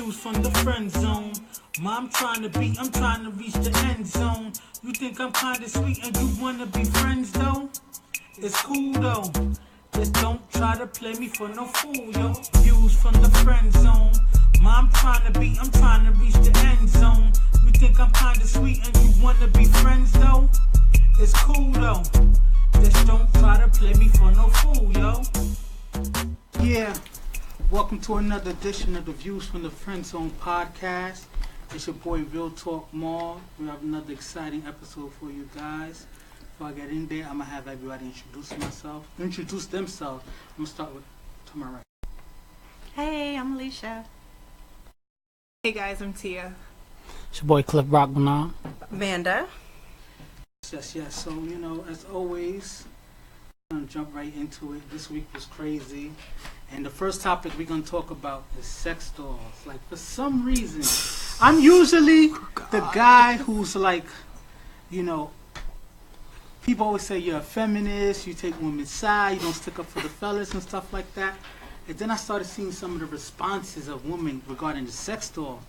Views from the friend zone. I'm trying to reach the end zone. You think I'm kinda sweet and you wanna be friends though? It's cool though. Just don't try to play me for no fool, yo. Views from the friend zone. I'm trying to reach the end zone. You think I'm kinda sweet and you wanna be friends though? It's cool though. Just don't try to play me for no fool, yo. Yeah. Welcome to another edition of the Views from the Friend Zone podcast. It's your boy Real Talk Mall. We have another exciting episode for you guys. Before I get in there, I'm gonna have everybody introduce themselves. I'm gonna start with to my right. Hey, I'm Alicia. Hey guys, I'm Tia. It's your boy Cliff Brockman. Amanda. Yes. So, as always, I'm gonna jump right into it. This week was crazy. And the first topic we're going to talk about is sex dolls. Like, for some reason, I'm usually the guy who's like, people always say you're a feminist, you take women's side, you don't stick up for the fellas and stuff like that. And then I started seeing some of the responses of women regarding the sex doll.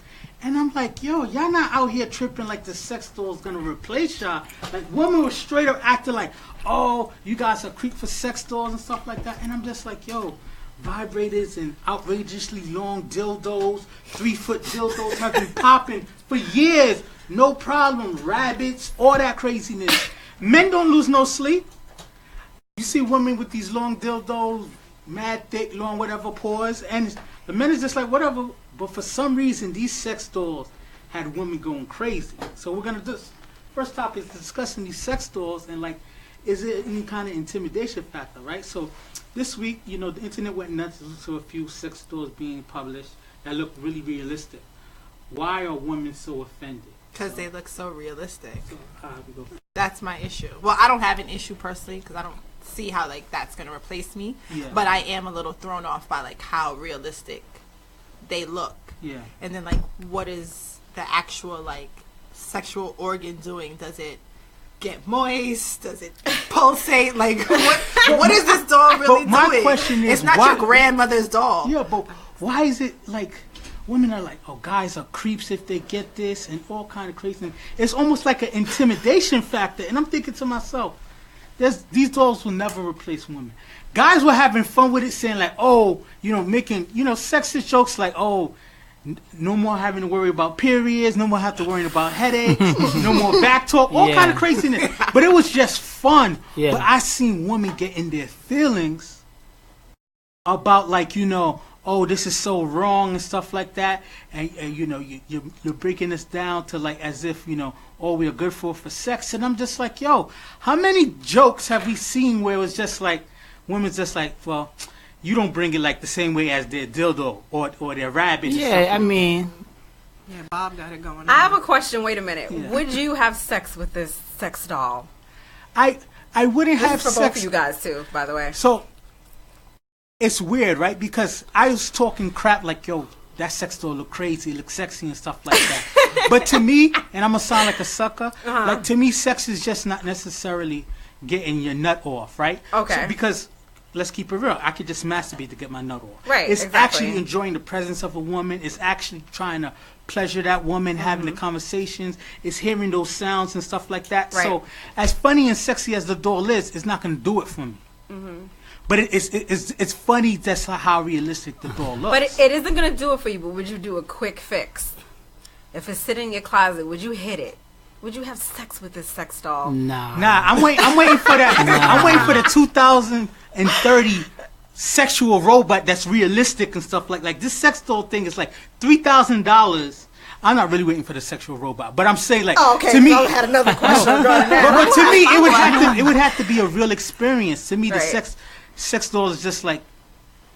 And I'm like, yo, y'all not out here tripping like the sex doll's going to replace y'all. Like, women were straight up acting like, oh, you guys are creep for sex dolls and stuff like that. And I'm just like, yo, vibrators and outrageously long dildos, 3-foot dildos have been popping for years. No problem. Rabbits, all that craziness. Men don't lose no sleep. You see women with these long dildos, mad thick, long whatever paws, and the men is just like whatever. But for some reason, these sex dolls had women going crazy. So we're gonna do first topic is discussing these sex dolls and like, is it any kind of intimidation factor, right? So this week, the internet went nuts to a few sex dolls being published that look really realistic. Why are women so offended? Because they look so realistic. So, we go. That's my issue. Well, I don't have an issue personally because I don't see how like that's gonna replace me. Yeah. But I am a little thrown off by like how realistic they look. Yeah. And then like, what is the actual like sexual organ doing? Does it get moist? Does it pulsate? Like, what is this doll really But my doing? question is, it's not why, your grandmother's doll. Yeah, but why is it like women are like, oh, guys are creeps if they get this and all kind of crazy. It's almost like an intimidation factor. And I'm thinking to myself, these dolls will never replace women. Guys were having fun with it, saying like, oh, making, sexist jokes like, oh, no more having to worry about periods, no more have to worry about headaches, no more back talk, all kind of craziness. But it was just fun. Yeah. But I seen women get in their feelings about like, oh, this is so wrong and stuff like that. And you're breaking us down to like as if, all we are good for sex. And I'm just like, yo, how many jokes have we seen where it was just like, women's just like, well, you don't bring it like the same way as their dildo or their rabbit. Yeah, I mean, Yeah, Bob got it going on. I have a question. Wait a minute. Yeah. Would you have sex with this sex doll? I wouldn't This have is for sex. both of you guys too, by the way. So it's weird, right? Because I was talking crap like, yo, that sex doll look crazy, look sexy and stuff like that. But to me, and I'm gonna sound like a sucker, like to me, sex is just not necessarily getting your nut off, right? Okay. So, because let's keep it real. I could just masturbate to get my nut off. Right, It's exactly. actually enjoying the presence of a woman. It's actually trying to pleasure that woman, having the conversations. It's hearing those sounds and stuff like that. Right. So as funny and sexy as the doll is, it's not going to do it for me. But it's funny that's how realistic the doll looks. But it isn't going to do it for you, but would you do a quick fix? If it's sitting in your closet, would you hit it? Would you have sex with this sex doll? nah. I'm waiting for that. I'm waiting for the 2030 sexual robot that's realistic and stuff like this sex doll thing is like $3,000. I'm not really waiting for the sexual robot, but I'm saying like to me, I had another question regarding that. but to me it would have to be a real experience. To me, the Right. sex doll is just like.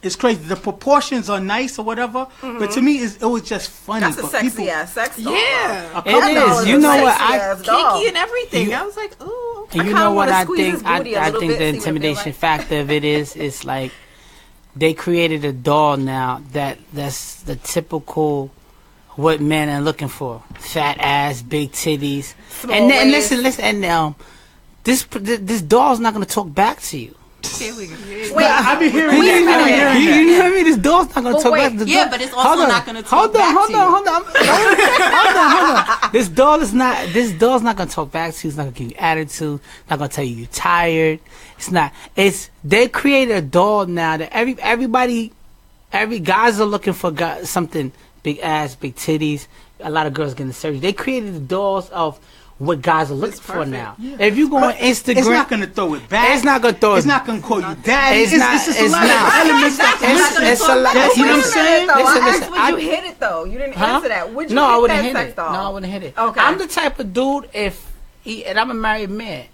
It's crazy. The proportions are nice or whatever, but to me, it was just funny. That's a but sexy people, ass sex doll. Yeah. It is. You know what? Kinky and everything. I was like, ooh. And you kinda know what wanna I squeeze think? his booty a I little think bit, the see what it feel intimidation like. factor of it is like they created a doll now that's the typical what men are looking for: fat ass, big titties, Small and waist. listen, and this doll's not gonna talk back to you. Here we go. Wait, I've been hearing You that. know what I mean? This doll doll's not gonna But talk wait, back. The yeah, doll- but it's also hold on, not gonna talk hold on, back hold to on, you. hold on, hold on. This doll is not. This doll's not gonna talk back to you. It's not gonna give you attitude. Not gonna tell you you're tired. It's not. It's they created a doll now that everybody guys are looking for something big ass, big titties. A lot of girls getting surgery. They created the dolls of what guys are looking for now. Yeah. If you go on Instagram, It's not gonna throw it back. It's not gonna throw it. It's not gonna call you daddy. It's not. just a It's lot of not. elements that's It's a lot. You know what I'm saying? Though, Listen, I listen, asked, would you hit it though? You didn't answer that. Would you No, I hit wouldn't that hit sex it. doll? No, I wouldn't hit it. Okay. I'm the type of dude and I'm a married man.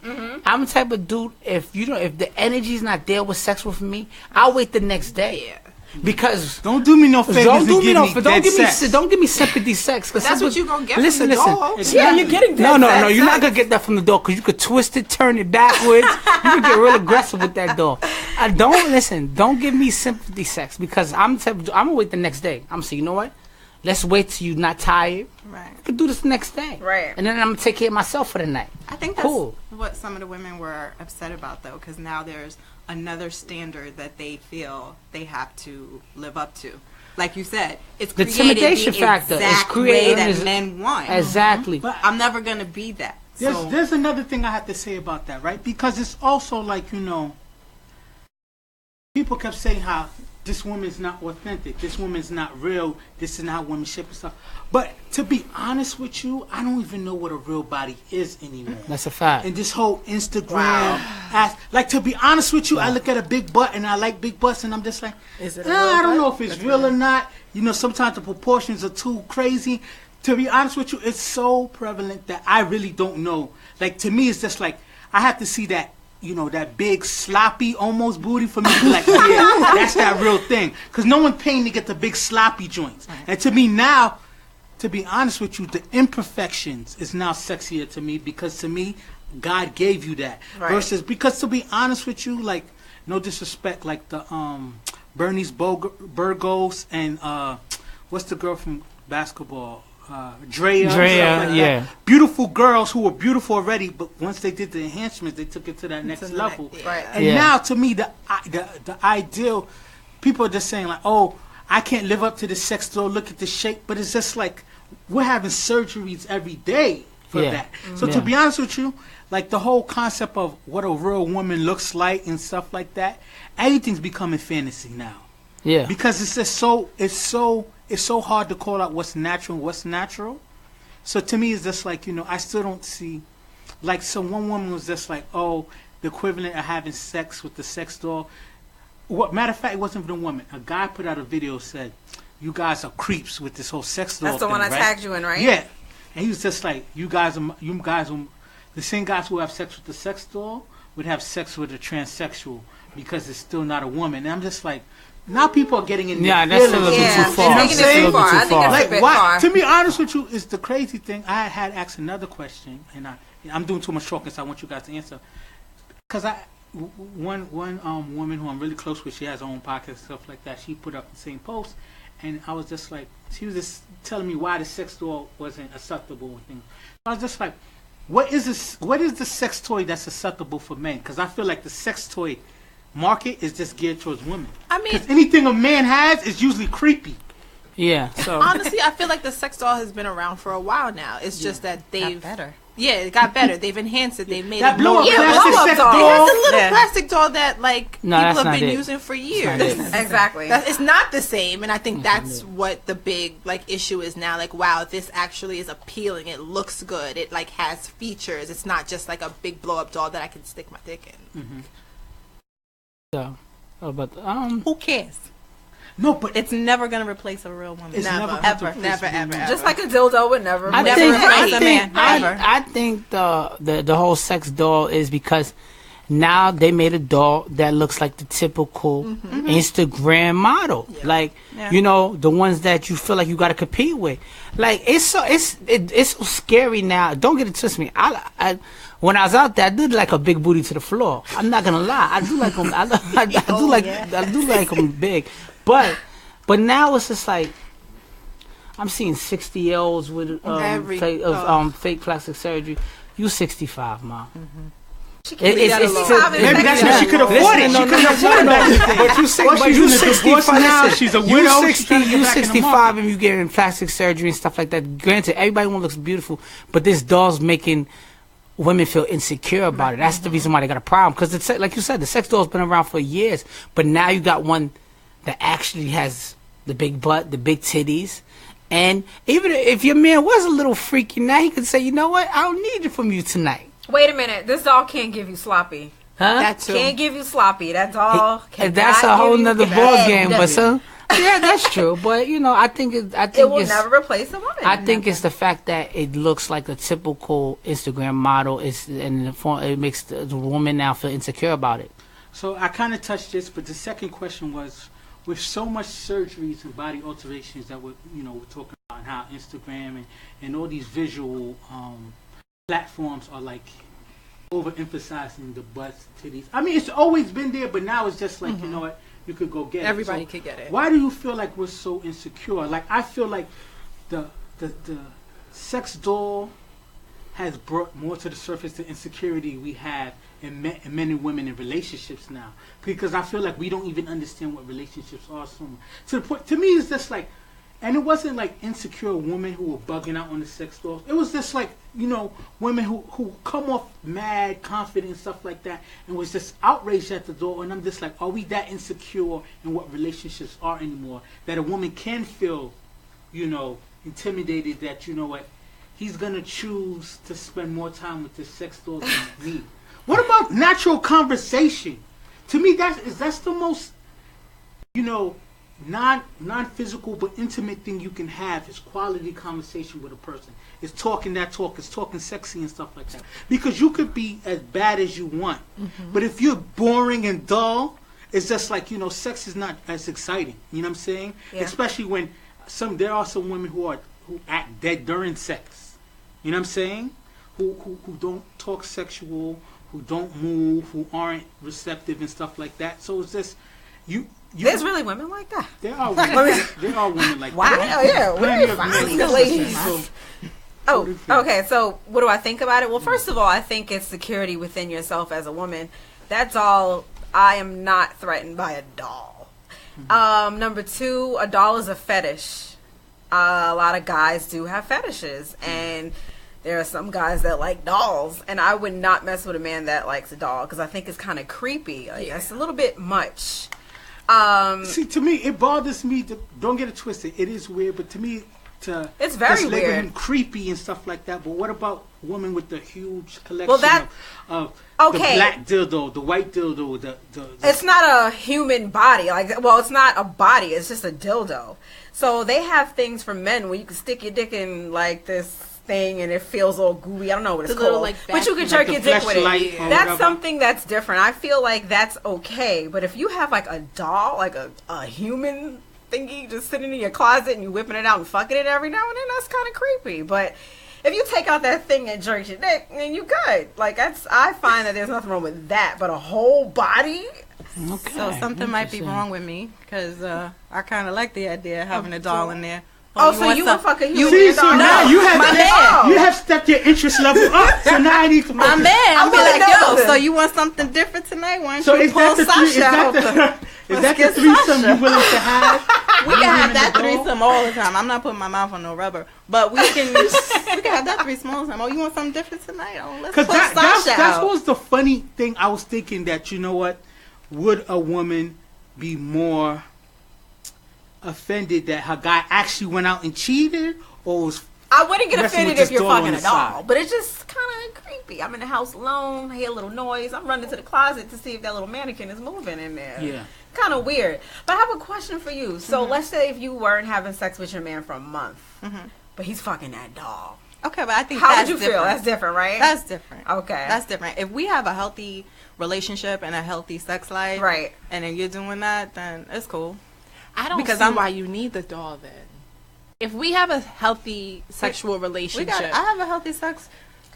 I'm the type of dude if the energy's not there with sex with me, I'll wait the next day. Yeah. Because Don't do me no favors don't and do me give no me don't dead give me sex. don't give me sympathy sex. Cause That's what sympathy- you gonna get listen, from the listen. doll. Yeah, you're getting No, that no, sex. you're not gonna get that from the door because you could twist it, turn it backwards. You could get real aggressive with that door. Don't give me sympathy sex because I'm gonna wait the next day. I'm gonna say, you know what? Let's wait till you're not tired. Right. We could do this next day. Right. And then I'm gonna take care of myself for the night. I think that's Cool. what some of the women were upset about, though, because now there's another standard that they feel they have to live up to. Like you said, it's The created intimidation the factor is exact created way is- that men want. Exactly. But I'm never gonna be that. So there's another thing I have to say about that, right? Because it's also like, people kept saying how this woman's not authentic, this woman's not real, this is not womanship and stuff. But to be honest with you, I don't even know what a real body is anymore. That's a fact. And this whole Instagram ass, like, to be honest with you, I look at a big butt and I like big butts and I'm just like, Is it a I real don't know butt? if it's real or not. Sometimes the proportions are too crazy. To be honest with you, it's so prevalent that I really don't know. Like, to me, it's just like, I have to see that, that big sloppy almost booty for me to be like, yeah, that's that real thing. Because no one's paying to get the big sloppy joints. And to me now, to be honest with you, the imperfections is now sexier to me because to me, God gave you that. Right. Versus, because to be honest with you, like, no disrespect, like the Bernice Burgos and what's the girl from basketball? Drea, stuff like yeah. that. Beautiful girls who were beautiful already, but once they did the enhancements, they took it to that next level. Right. And Yeah. now, to me, the ideal, people are just saying like, oh, I can't live up to the sex doll. Look at the shape, but it's just like we're having surgeries every day for Yeah. that. So Yeah. to be honest with you, like the whole concept of what a real woman looks like and stuff like that, everything's becoming fantasy now. Yeah. Because it's just it's so hard to call out what's natural and what's natural. So to me, it's just like, I still don't see, like, so one woman was just like, oh, the equivalent of having sex with the sex doll. Matter of fact, it wasn't even a woman. A guy put out a video, said, you guys are creeps with this whole sex doll That's the thing, one I right? tagged you in, right? Yeah. And he was just like, you guys are, the same guys who have sex with the sex doll would have sex with a transsexual because it's still not a woman. And I'm just like, now people are getting in their Yeah, that's a feelings. little Yeah, too far. they're taking it too far. I think it's a Like, bit why? far. To be honest with you, is the crazy thing. I had asked another question, and I'm doing too much talking, so I want you guys to answer. Because one woman who I'm really close with, she has her own podcast and stuff like that. She put up the same post, and I was just like, she was just telling me why the sex doll wasn't acceptable and things. I was just like, what is this? What is the sex toy that's acceptable for men? Because I feel like the sex toy market is just geared towards women. I mean, Because anything a man has is usually creepy. Yeah. So honestly, I feel like the sex doll has been around for a while now. It's just that they've better. Yeah, it got better. They've enhanced it. They've made That it blow more. up Yeah, plastic blow-up sex doll. It doll. has a little Yeah. plastic doll that No, people that's have not been it. using for not years. it. Exactly. It's not the same, and I think that's what the big issue is now. Like, wow, this actually is appealing. It looks good. It has features. It's not just like a big blow up doll that I can stick my dick in. but Who cares? No, but It's never gonna replace a real woman. It's never, never ever, gonna never, replace a ever, woman. ever. Just like a dildo would never. I Never think replace a man. Never. I think the whole sex doll is because now they made a doll that looks like the typical Instagram model, like the ones that you feel like you got to compete with. Like it's so scary now. Don't get it twisted me. I when I was out there, I did like a big booty to the floor. I'm not gonna lie. I do like them. I do like them big, but now it's just like I'm seeing 60-year-olds with fake plastic surgery. You 65, mom. She can't Maybe that's what she could afford it. She couldn't afford it. But you 65 now. She's a widow. You 65 and you getting plastic surgery and stuff like that. Granted, everybody looks beautiful, but this doll's making women feel insecure about it. That's the reason why they got a problem. Because like you said, the sex doll's been around for years, but now you got one that actually has the big butt, the big titties. And even if your man was a little freaky, now he could say, you know what, I don't need it from you tonight. Wait a minute, this doll can't give you sloppy. Huh? That too. Can't give you sloppy. That doll cannot that's a whole nother ball game. But so yeah, that's true. But you know, I think it will never replace a woman. I think it's the fact that it looks like a typical Instagram model. It makes the woman now feel insecure about it. So I kind of touched this, but the second question was, with so much surgeries and body alterations that we're talking about, and how Instagram and all these visual platforms are like overemphasizing the butts, titties. I mean, it's always been there, but now it's just like, you know what, you could go get Everybody it. could get it. Why do you feel like we're so insecure? Like, I feel like the sex doll has brought more to the surface the insecurity we have in men and women in relationships now. Because I feel like we don't even understand what relationships are so much. To the point, to me, it's just like, and it wasn't like insecure women who were bugging out on the sex dolls. It was just like, women who come off mad, confident and stuff like that, and was just outraged at the door. And I'm just like, are we that insecure in what relationships are anymore? That a woman can feel, intimidated that, you know what, he's going to choose to spend more time with this sex doll than me. What about natural conversation? To me, that's the most, non-physical but intimate thing you can have is quality conversation with a person. It's talking that talk. It's talking sexy and stuff like that. Because you could be as bad as you want. But if you're boring and dull, it's just like, sex is not as exciting. You know what I'm saying? Yeah. Especially when there are some women who act dead during sex. You know what I'm saying? Who don't talk sexual, who don't move, who aren't receptive and stuff like that. So it's just there's really women like that. There are women. There are women like wow, that. Wow, yeah, where are finding the ladies? Oh, okay. So what do I think about it? Well, first of all, I think it's security within yourself as a woman. That's all. I am not threatened by a doll. Number two, a doll is a fetish. A lot of guys do have fetishes, and there are some guys that like dolls, and I would not mess with a man that likes a doll because I think it's kind of creepy. Like, it's a little bit much. See, to me, it bothers me. Don't get it twisted. It is weird, but to me, it's very label weird, him creepy and stuff like that. But what about women with the huge collection of the black dildo, the white dildo, the It's not a human body. It's not a body. It's just a dildo. So they have things for men where you can stick your dick in like this thing and it feels all gooey. I don't know what it's called. But you can jerk your dick with it. That's something that's different. I feel like that's okay. But if you have like a doll, like a human thingy just sitting in your closet and you whipping it out and fucking it every now and then, that's kind of creepy. But if you take out that thing and jerk your dick, then you good. Like, I find that there's nothing wrong with that. But a whole body? Okay. So something might be wrong with me because I kind of like the idea of having a doll in there. So you would fuck a human dog? No, you have stepped your interest level up. So now I need to. My man, I'll be like, yo. So you want something different tonight? Why don't you pull Sasha out? Is that the threesome you're willing to have? We can have that threesome all the time. I'm not putting my mouth on no rubber, but we can have that threesome all the time. Oh, you want something different tonight? Oh, let's pull Sasha out. That was the funny thing. I was thinking that, you know what, would a woman be more offended that her guy actually went out and cheated, or was I wouldn't get offended if you're fucking a doll, but it's just kind of creepy. I'm in the house alone, I hear a little noise, I'm running to the closet to see if that little mannequin is moving in there. Yeah, kind of weird. But I have a question for you. So let's say if you weren't having sex with your man for a month, but he's fucking that doll. Okay, but I think how would you feel? That's different, right? That's different. Okay, that's different. If we have a healthy relationship and a healthy sex life, right, and then you're doing that, then it's cool. I don't see why you need the doll then. If we have a healthy sexual relationship, I have a healthy sex.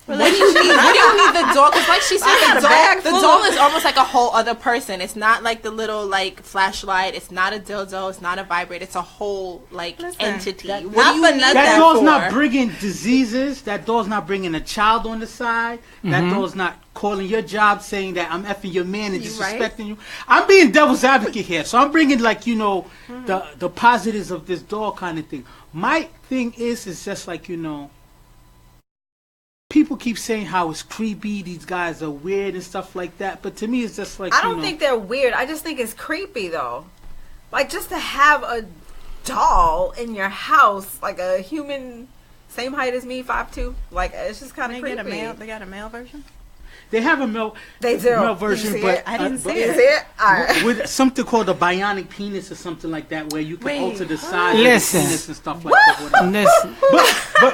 What do you need? What do you need the doll? Because like she said, the doll is almost like a whole other person. It's not like the little like flashlight. It's not a dildo. It's not a vibrator. It's a whole like entity. That, what do you need that doll's not bringing diseases. That doll's not bringing a child on the side. That doll's not calling your job saying that I'm effing your man and disrespecting you. I'm being devil's advocate here, so I'm bringing like the positives of this doll kind of thing. My thing is just like people keep saying how it's creepy, these guys are weird and stuff like that, but to me it's just like I don't think they're weird. I just think it's creepy though. Like just to have a doll in your house, like a human same height as me, 5'2", like it's just kind of creepy. They got a male version? They have a male version, but I didn't see it. it. All right. With something called a bionic penis or something like that, where you can alter the size of the penis and stuff like that. Listen. But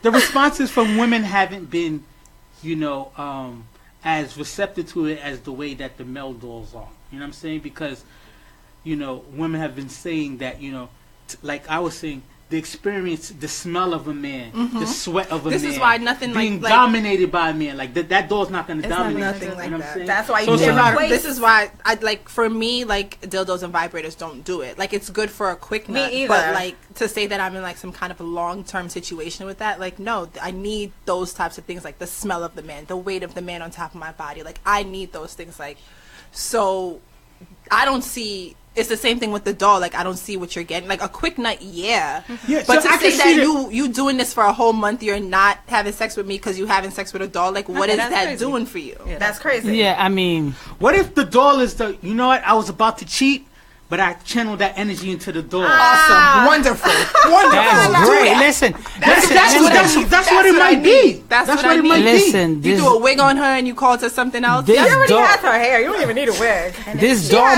the responses from women haven't been, as receptive to it as the way that the male dolls are. You know what I'm saying? Because, women have been saying that, like I was saying, the experience, the smell of a man, the sweat of a man. This is why nothing being dominated by a man. Like that door's not going to dominate. Nothing like that. That's why you This is why I like. For me, like dildos and vibrators don't do it. Like it's good for a quick nut, but like to say that I'm in like some kind of a long-term situation with that, like no, I need those types of things, like the smell of the man, the weight of the man on top of my body. Like I need those things. Like so, I don't see. It's the same thing with the doll. Like I don't see what you're getting. Like a quick nut, but so to say that you doing this for a whole month, you're not having sex with me because you having sex with a doll. Like what is that doing for you? Yeah, that's crazy. Yeah, I mean, what if the doll is the? You know what? I was about to cheat, but I channeled that energy into the doll. Awesome, wonderful. That's great. Listen, that's what it might be. That's what it might be. Listen, you do a wig on her and you call it to something else. She already has her hair. You don't even need a wig. This doll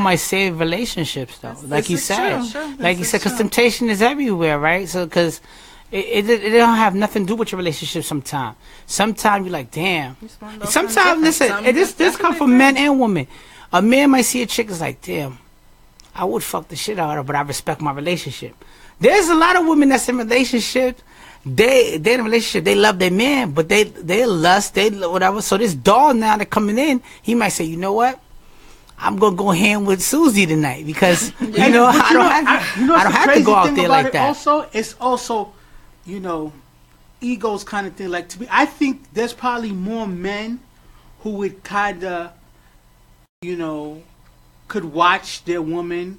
might save relationships though. Like you said, like you said, because temptation is everywhere, right? So because it don't have nothing to do with your relationship. Sometimes you're like, damn. Sometimes listen, this comes from men and women. A man might see a chick is like, damn, I would fuck the shit out of her, but I respect my relationship. There's a lot of women that's in relationships. They're in a relationship. They love their man, but they lust, they whatever. So this doll now that coming in, he might say, you know what? I'm gonna go ham with Susie tonight because I don't have to go out there like that. Also, it's also, egos kind of thing. Like to me, I think there's probably more men who would kind of, could watch their woman,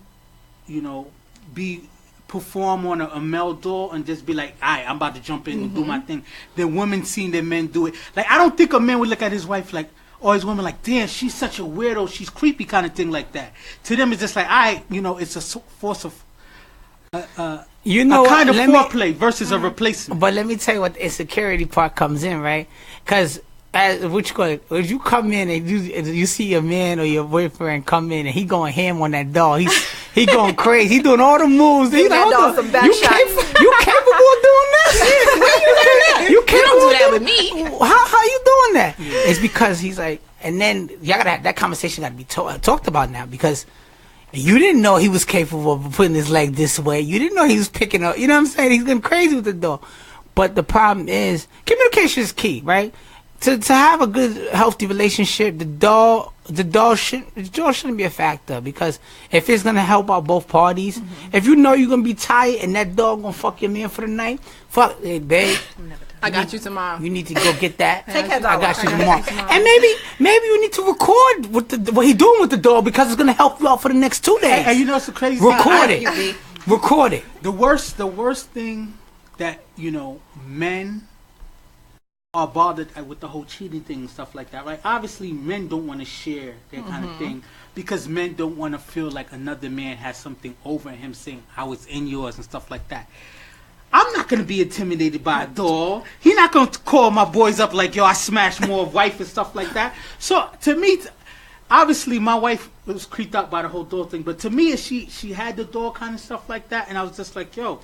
perform on a male doll and just be like, alright, I'm about to jump in and do my thing. Than women seeing their men do it. Like, I don't think a man would look at his wife like, or his woman like, damn, she's such a weirdo, she's creepy kind of thing like that. To them, it's just like, alright, it's a force of, kind of foreplay versus a replacement. But let me tell you what the insecurity part comes in, right? Because if you come in and you see your man or your boyfriend come in and he going ham on that doll, he going crazy, he doing all the moves. He's like, you capable of doing that? You don't do that with me. How you doing that? It's because he's like, and then y'all gotta have that conversation got to be talked about now because you didn't know he was capable of putting his leg this way. You didn't know he was picking up. You know what I'm saying? He's going crazy with the doll. But the problem is communication is key, right? To have a good, healthy relationship, the doll shouldn't be a factor because if it's gonna help out both parties, if you know you're gonna be tired and that dog gonna fuck your man for the night, fuck it, babe. I got you tomorrow. You need to go get that. I got you tomorrow. And maybe you need to record what he doing with the dog because it's gonna help you out for the next 2 days. And you know it's a crazy thing. Record it. The worst thing that men are bothered with the whole cheating thing and stuff like that, right? Obviously, men don't want to share that kind of thing because men don't want to feel like another man has something over him saying how it's in yours and stuff like that. I'm not going to be intimidated by a doll. He's not going to call my boys up like, yo, I smashed more wife and stuff like that. So, to me, obviously, my wife was creeped out by the whole doll thing, but to me, she had the doll kind of stuff like that, and I was just like, yo,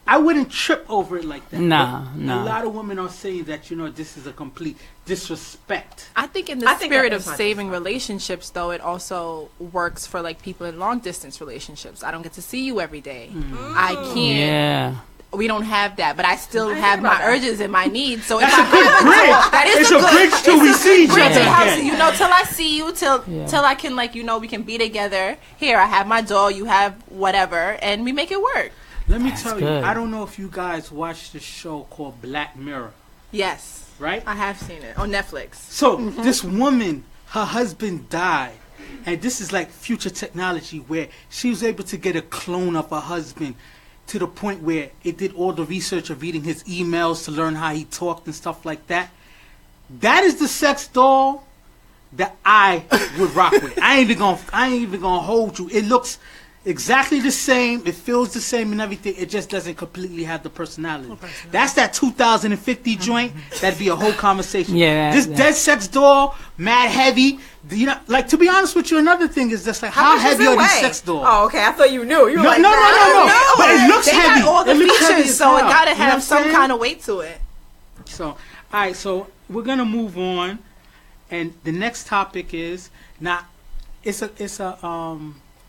I wouldn't trip over it like that. Nah. A lot of women are saying that, this is a complete disrespect. I think in the spirit of saving relationships, though, it also works for, like, people in long-distance relationships. I don't get to see you every day. I can't we don't have that, but I still have my urges and my needs. So That's if a good bridge. That is it's a a bridge till we see each other again. You know, till I see you, till I can, like, you know, we can be together. Here, I have my doll, you have whatever, and we make it work. Let me tell you, I don't know if you guys watched the show called Black Mirror. Yes. Right? I have seen it on Netflix. So, this woman, her husband died. And this is like future technology where she was able to get a clone of her husband to the point where it did all the research of reading his emails to learn how he talked and stuff like that. That is the sex doll that I would rock with. I ain't even gonna hold you. It looks exactly the same. It feels the same and everything. It just doesn't completely have the personality. That's that 2050 joint. That'd be a whole conversation. Yeah. This dead sex doll, mad heavy. You know, like, to be honest with you, another thing is just like how heavy are these sex dolls? Oh, okay. I thought you knew. You were no. But it looks heavy. Got all the features, so it gotta you know have some kind of weight to it. So, all right. So we're gonna move on, and the next topic is now. It's a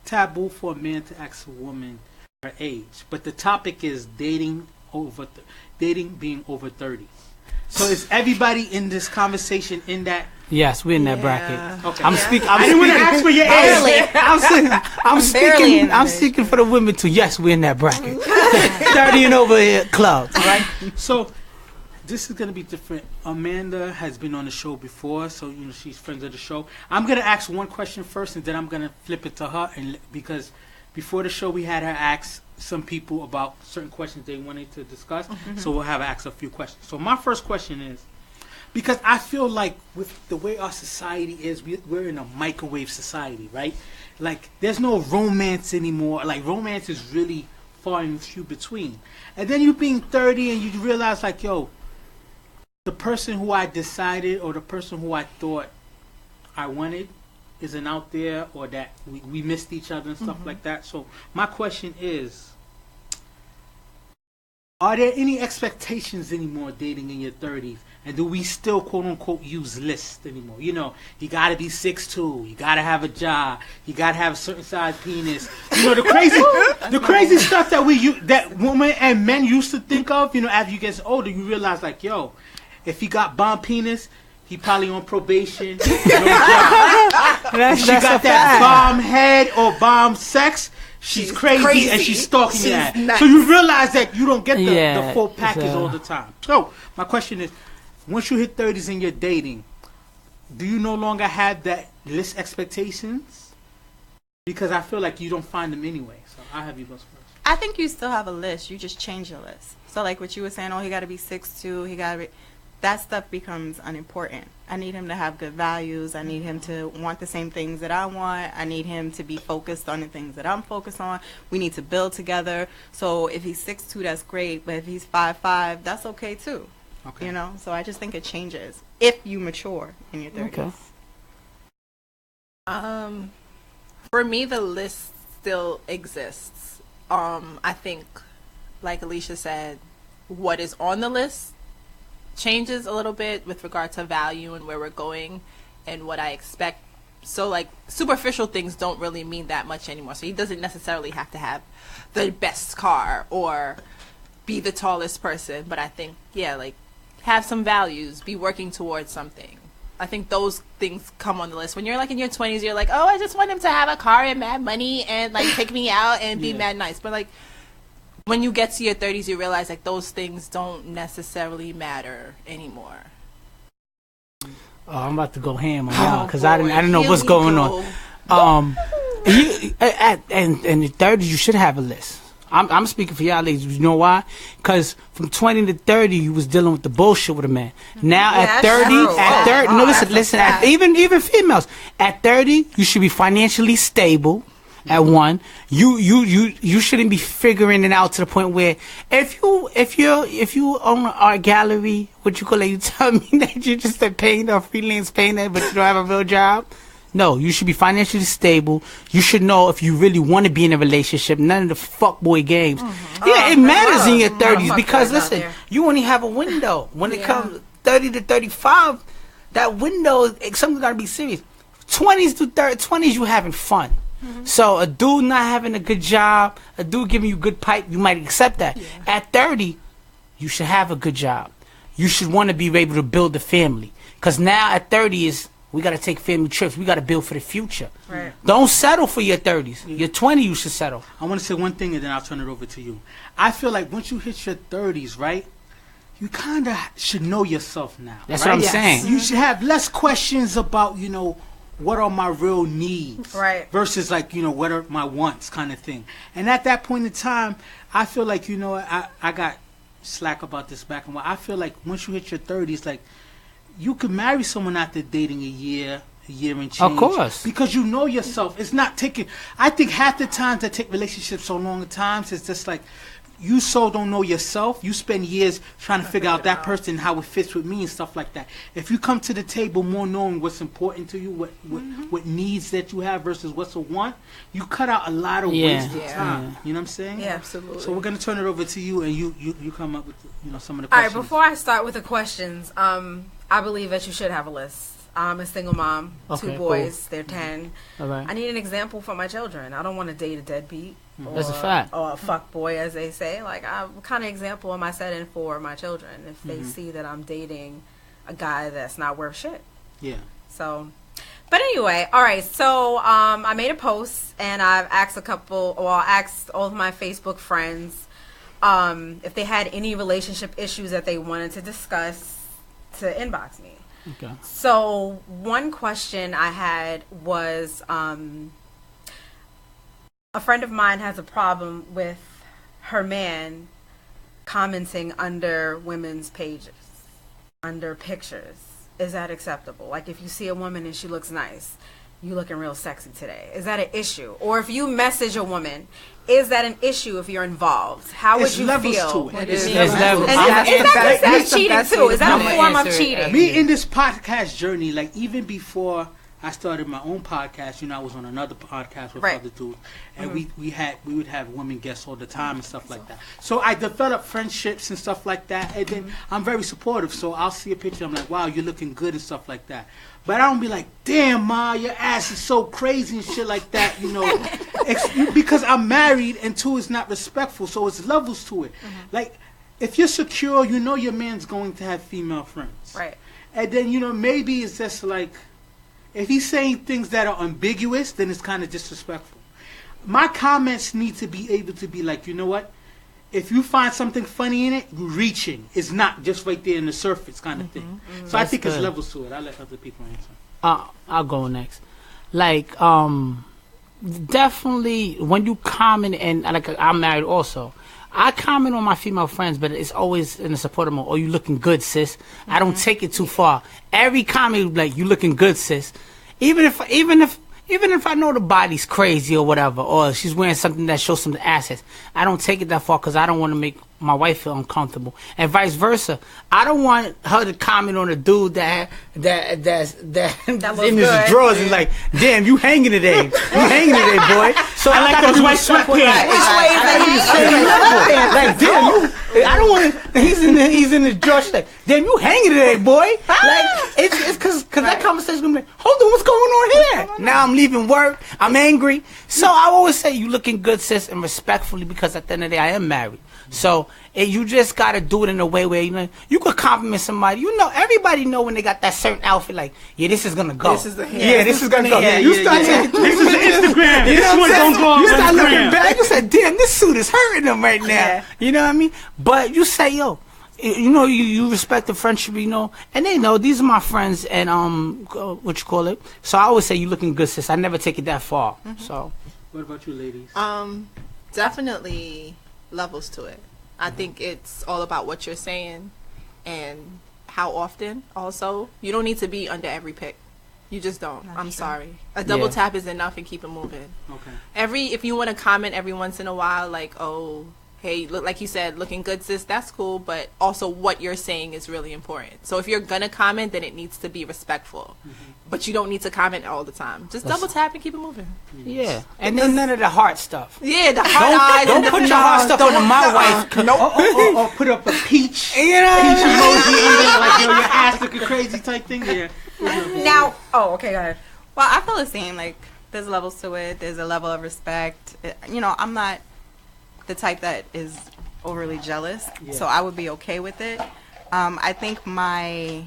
taboo for a man to ask a woman her age, but the topic is dating being over 30. So is everybody in this conversation in that? Yes, we're in that bracket. Okay. I'm speaking. I didn't want to ask for your age. I'm speaking for the women too. Yes, we're in that bracket. 30 and over here club, right? So this is going to be different. Amanda has been on the show before, so you know she's friends of the show. I'm going to ask one question first, and then I'm going to flip it to her, and because before the show we had her ask some people about certain questions they wanted to discuss, so we'll have her ask a few questions. So my first question is, because I feel like with the way our society is, we're in a microwave society, right? Like, there's no romance anymore. Like, romance is really far and few between. And then you being 30 and you realize, like, yo, the person who I decided or the person who I thought I wanted isn't out there, or that we missed each other and stuff like that. So my question is, are there any expectations anymore dating in your 30s? And do we still, quote unquote, use lists anymore? You know, you gotta be 6'2", you gotta have a job, you gotta have a certain size penis. You know, the crazy stuff that women and men used to think of. You know, as you get older, you realize, like, yo, if he got bomb penis, he probably on probation. No job. If she got that bomb head or bomb sex, she's crazy and she's stalking you. Nice. So you realize that you don't get the full package all the time. So my question is, once you hit 30s and you're dating, do you no longer have that list expectations? Because I feel like you don't find them anyway. So I'll have you go first. I think you still have a list. You just change your list. So like what you were saying, he got to be 6'2", he got to be... That stuff becomes unimportant. I need him to have good values. I need him to want the same things that I want. I need him to be focused on the things that I'm focused on. We need to build together. So if he's 6'2", that's great. But if he's 5'5", that's okay too. Okay. You know? So I just think it changes if you mature in your 30s. Okay. For me, the list still exists. I think, like Alicia said, what is on the list changes a little bit with regard to value and where we're going and what I expect. So, like, superficial things don't really mean that much anymore. So he doesn't necessarily have to have the best car or be the tallest person. But I think, yeah, like, have some values, be working towards something. I think those things come on the list. When you're, like, in your 20s, you're like, oh, I just want him to have a car and mad money and, like, take me out and be mad nice. But, like, when you get to your 30s, you realize, like, those things don't necessarily matter anymore. Oh, I'm about to go ham on y'all because I didn't know what's going on. In the 30s, you should have a list. I'm speaking for y'all ladies. You know why? Because from 20 to 30, you was dealing with the bullshit with a man. Now at 30, no, listen. Even females at 30, you should be financially stable. At one, you shouldn't be figuring it out to the point where if you own an art gallery, what you call it, you tell me that you're just a painter, a freelance painter, but you don't have a real job. No, you should be financially stable. You should know if you really want to be in a relationship. None of the fuckboy games. Yeah, it matters in your 30s because listen, you only have a window. When it comes 30 to 35, that window, something's gotta be serious. 20s to 20s, you having fun. So a dude not having a good job, a dude giving you good pipe, you might accept that. Yeah. At 30, you should have a good job. You should want to be able to build a family. Because now at 30 we got to take family trips. We got to build for the future. Right. Don't settle for your 30s. Yeah. Your 20, you should settle. I want to say one thing and then I'll turn it over to you. I feel like once you hit your 30s, right? You kind of should know yourself now. That's right? what I'm saying. You should have less questions about, what are my real needs? Right. Versus like, what are my wants kind of thing. And at that point in time, I feel like, I got slack about this back and forth. I feel like once you hit your 30s, like, you could marry someone after dating a year and change. Of course. Because you know yourself. It's not taking, I think half the times that take relationships so long at times, it's just like, you so don't know yourself. You spend years trying to figure out that person, how it fits with me and stuff like that. If you come to the table more knowing what's important to you, what needs that you have versus what's a want, you cut out a lot of wasted time. Yeah. You know what I'm saying? Yeah, absolutely. So we're gonna turn it over to you, and you come up with some of the questions. All right, before I start with the questions, I believe that you should have a list. I'm a single mom, 2 boys, they're 10. All right. I need an example for my children. I don't want to date a deadbeat. That's a fact. Or a fuck boy, as they say. Like, what kind of example am I setting for my children if they see that I'm dating a guy that's not worth shit? Yeah. So, but anyway, all right. So, I made a post and I've asked asked all of my Facebook friends if they had any relationship issues that they wanted to discuss to inbox me. Okay. So, one question I had was, a friend of mine has a problem with her man commenting under women's pages, under pictures. Is that acceptable? Like, if you see a woman and she looks nice, you looking real sexy today. Is that an issue? Or if you message a woman, is that an issue if you're involved? How would you feel? To it. Is levels. that cheating too? Is that a form of cheating? Me in this podcast journey, like even before I started my own podcast, I was on another podcast with other dudes, and we would have women guests all the time and stuff like that. So I developed friendships and stuff like that, and then I'm very supportive. So I'll see a picture, I'm like, wow, you're looking good and stuff like that. But I don't be like, damn, Ma, your ass is so crazy and shit like that, because I'm married and 2, it's not respectful. So it's levels to it. Like, if you're secure, your man's going to have female friends. Right. And then, maybe it's just like, if he's saying things that are ambiguous, then it's kind of disrespectful. My comments need to be able to be like, you know what? If you find something funny in it, you're reaching. It's not just right there in the surface kind of thing. So I think it's levels to it. I'll let other people answer. I'll go next. Like, definitely when you comment, and like I'm married also, I comment on my female friends, but it's always in a supportive mode. Oh, you looking good, sis. I don't take it too far. Every comment, like, you looking good, sis. Even if I know the body's crazy or whatever, or she's wearing something that shows some assets, I don't take it that far because I don't want to make my wife feel uncomfortable, and vice versa. I don't want her to comment on a dude that's in his drawers and like, damn, you hanging today, boy. So I like those white sweatpants. Like, damn, I don't want to. He's in his drawers. Like, damn, you hanging today, boy. Like, it's because that conversation's gonna be like, hold on, what's going on here? Now I'm leaving work. I'm angry. So I always say, you looking good, sis, and respectfully, because at the end of the day, I am married. So you just gotta do it in a way where you could compliment somebody. Everybody know when they got that certain outfit. Like, yeah, this is gonna go. This is gonna go. You start taking this is Instagram. You know what I'm saying? You start looking Instagram. back. You say, damn, this suit is hurting them right now. Yeah. You know what I mean? But you say, yo, you respect the friendship, and they know these are my friends, and what you call it. So I always say, you looking good, sis. I never take it that far. So, what about you, ladies? Definitely levels to it. I think it's all about what you're saying and how often. Also, you don't need to be under every pic. You just don't. I'm sorry. A double tap is enough and keep it moving. Okay. If you want to comment every once in a while, like, oh, hey, look, like you said, looking good, sis, that's cool, but also what you're saying is really important. So if you're gonna comment, then it needs to be respectful. But you don't need to comment all the time. Just double tap and keep it moving. Yeah. And then none of the heart stuff. Yeah, the heart eyes. Don't put your heart stuff on my wife. Or put up a peach. Peach emoji under, like, your ass looking crazy type thing. Yeah. Now, okay, go ahead. Well, I feel the same. Like, there's levels to it. There's a level of respect. You know, I'm not the type that is overly jealous, so I would be okay with it. I think my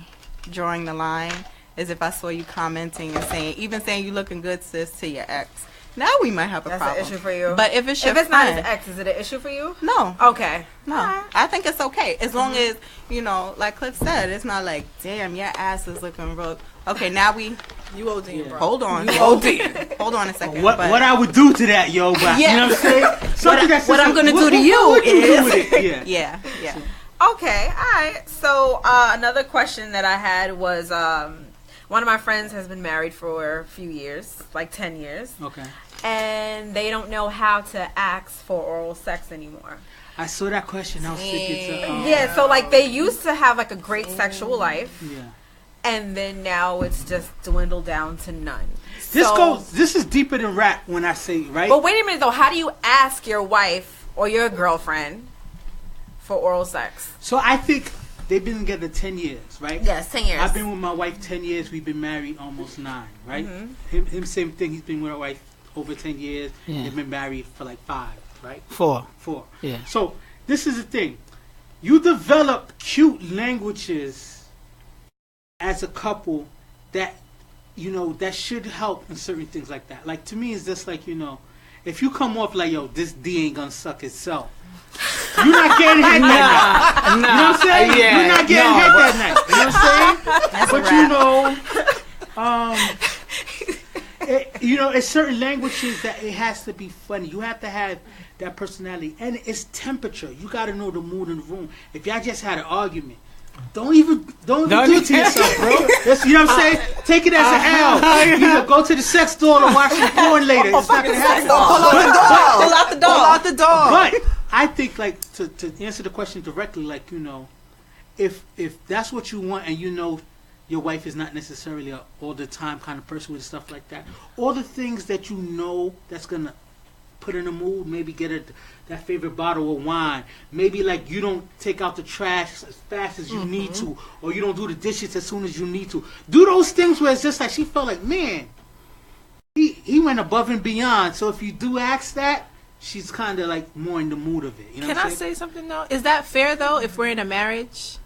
drawing the line is if I saw you commenting and saying you looking good, sis, to your ex. Now we might have a problem. That's an issue for you. But if it's not his ex, is it an issue for you? No. Okay. No. I think it's okay. As long as, you know, like Cliff said, it's not like, damn, your ass is looking real. Okay, now you OD, bro. Hold on. Hold on a second. What I would do to that, yo, but you know what I'm saying? What I'm going to do to you is... Yeah. Okay, all right. So another question that I had was one of my friends has been married for a few years, like 10 years. Okay. And they don't know how to ask for oral sex anymore. I saw that question. I was thinking yeah, so like they used to have like a great sexual life. Yeah. And then now it's just dwindled down to none. This is deeper than rap when I say, right? But wait a minute though, how do you ask your wife or your girlfriend for oral sex? So I think they've been together 10 years, right? Yes, 10 years. I've been with my wife 10 years. We've been married almost 9, right? Mm-hmm. Him, same thing. He's been with our wife over 10 years. Yeah. They've been married for like 5, right? 4. Yeah. So this is the thing. You develop cute languages as a couple that, you know, that should help in certain things like that. Like, to me, it's just like, you know, if you come off like, yo, this D ain't gonna suck itself. You're not getting head that night. You know what I'm saying? Yeah, you're not getting head that night. You know what I'm saying? But you know, it's certain languages that it has to be funny. You have to have that personality, and it's temperature. You got to know the mood in the room. If y'all just had an argument, don't even do it to yourself, bro. You know what I'm saying? Take it as an L. You know, go to the sex store and watch some porn later. It's not gonna happen. Pull out the door. But I think, like, to answer the question directly, like, you know, if that's what you want, and you know your wife is not necessarily a all the time kind of person with stuff like that, all the things that you know that's gonna put her in the mood, maybe get her that favorite bottle of wine, maybe like you don't take out the trash as fast as you need to, or you don't do the dishes as soon as you need to. Do those things where it's just like she felt like, man, he went above and beyond. So if you do ask that, she's kind of like more in the mood of it. You know Can I say something though? Is that fair though? If we're in a marriage,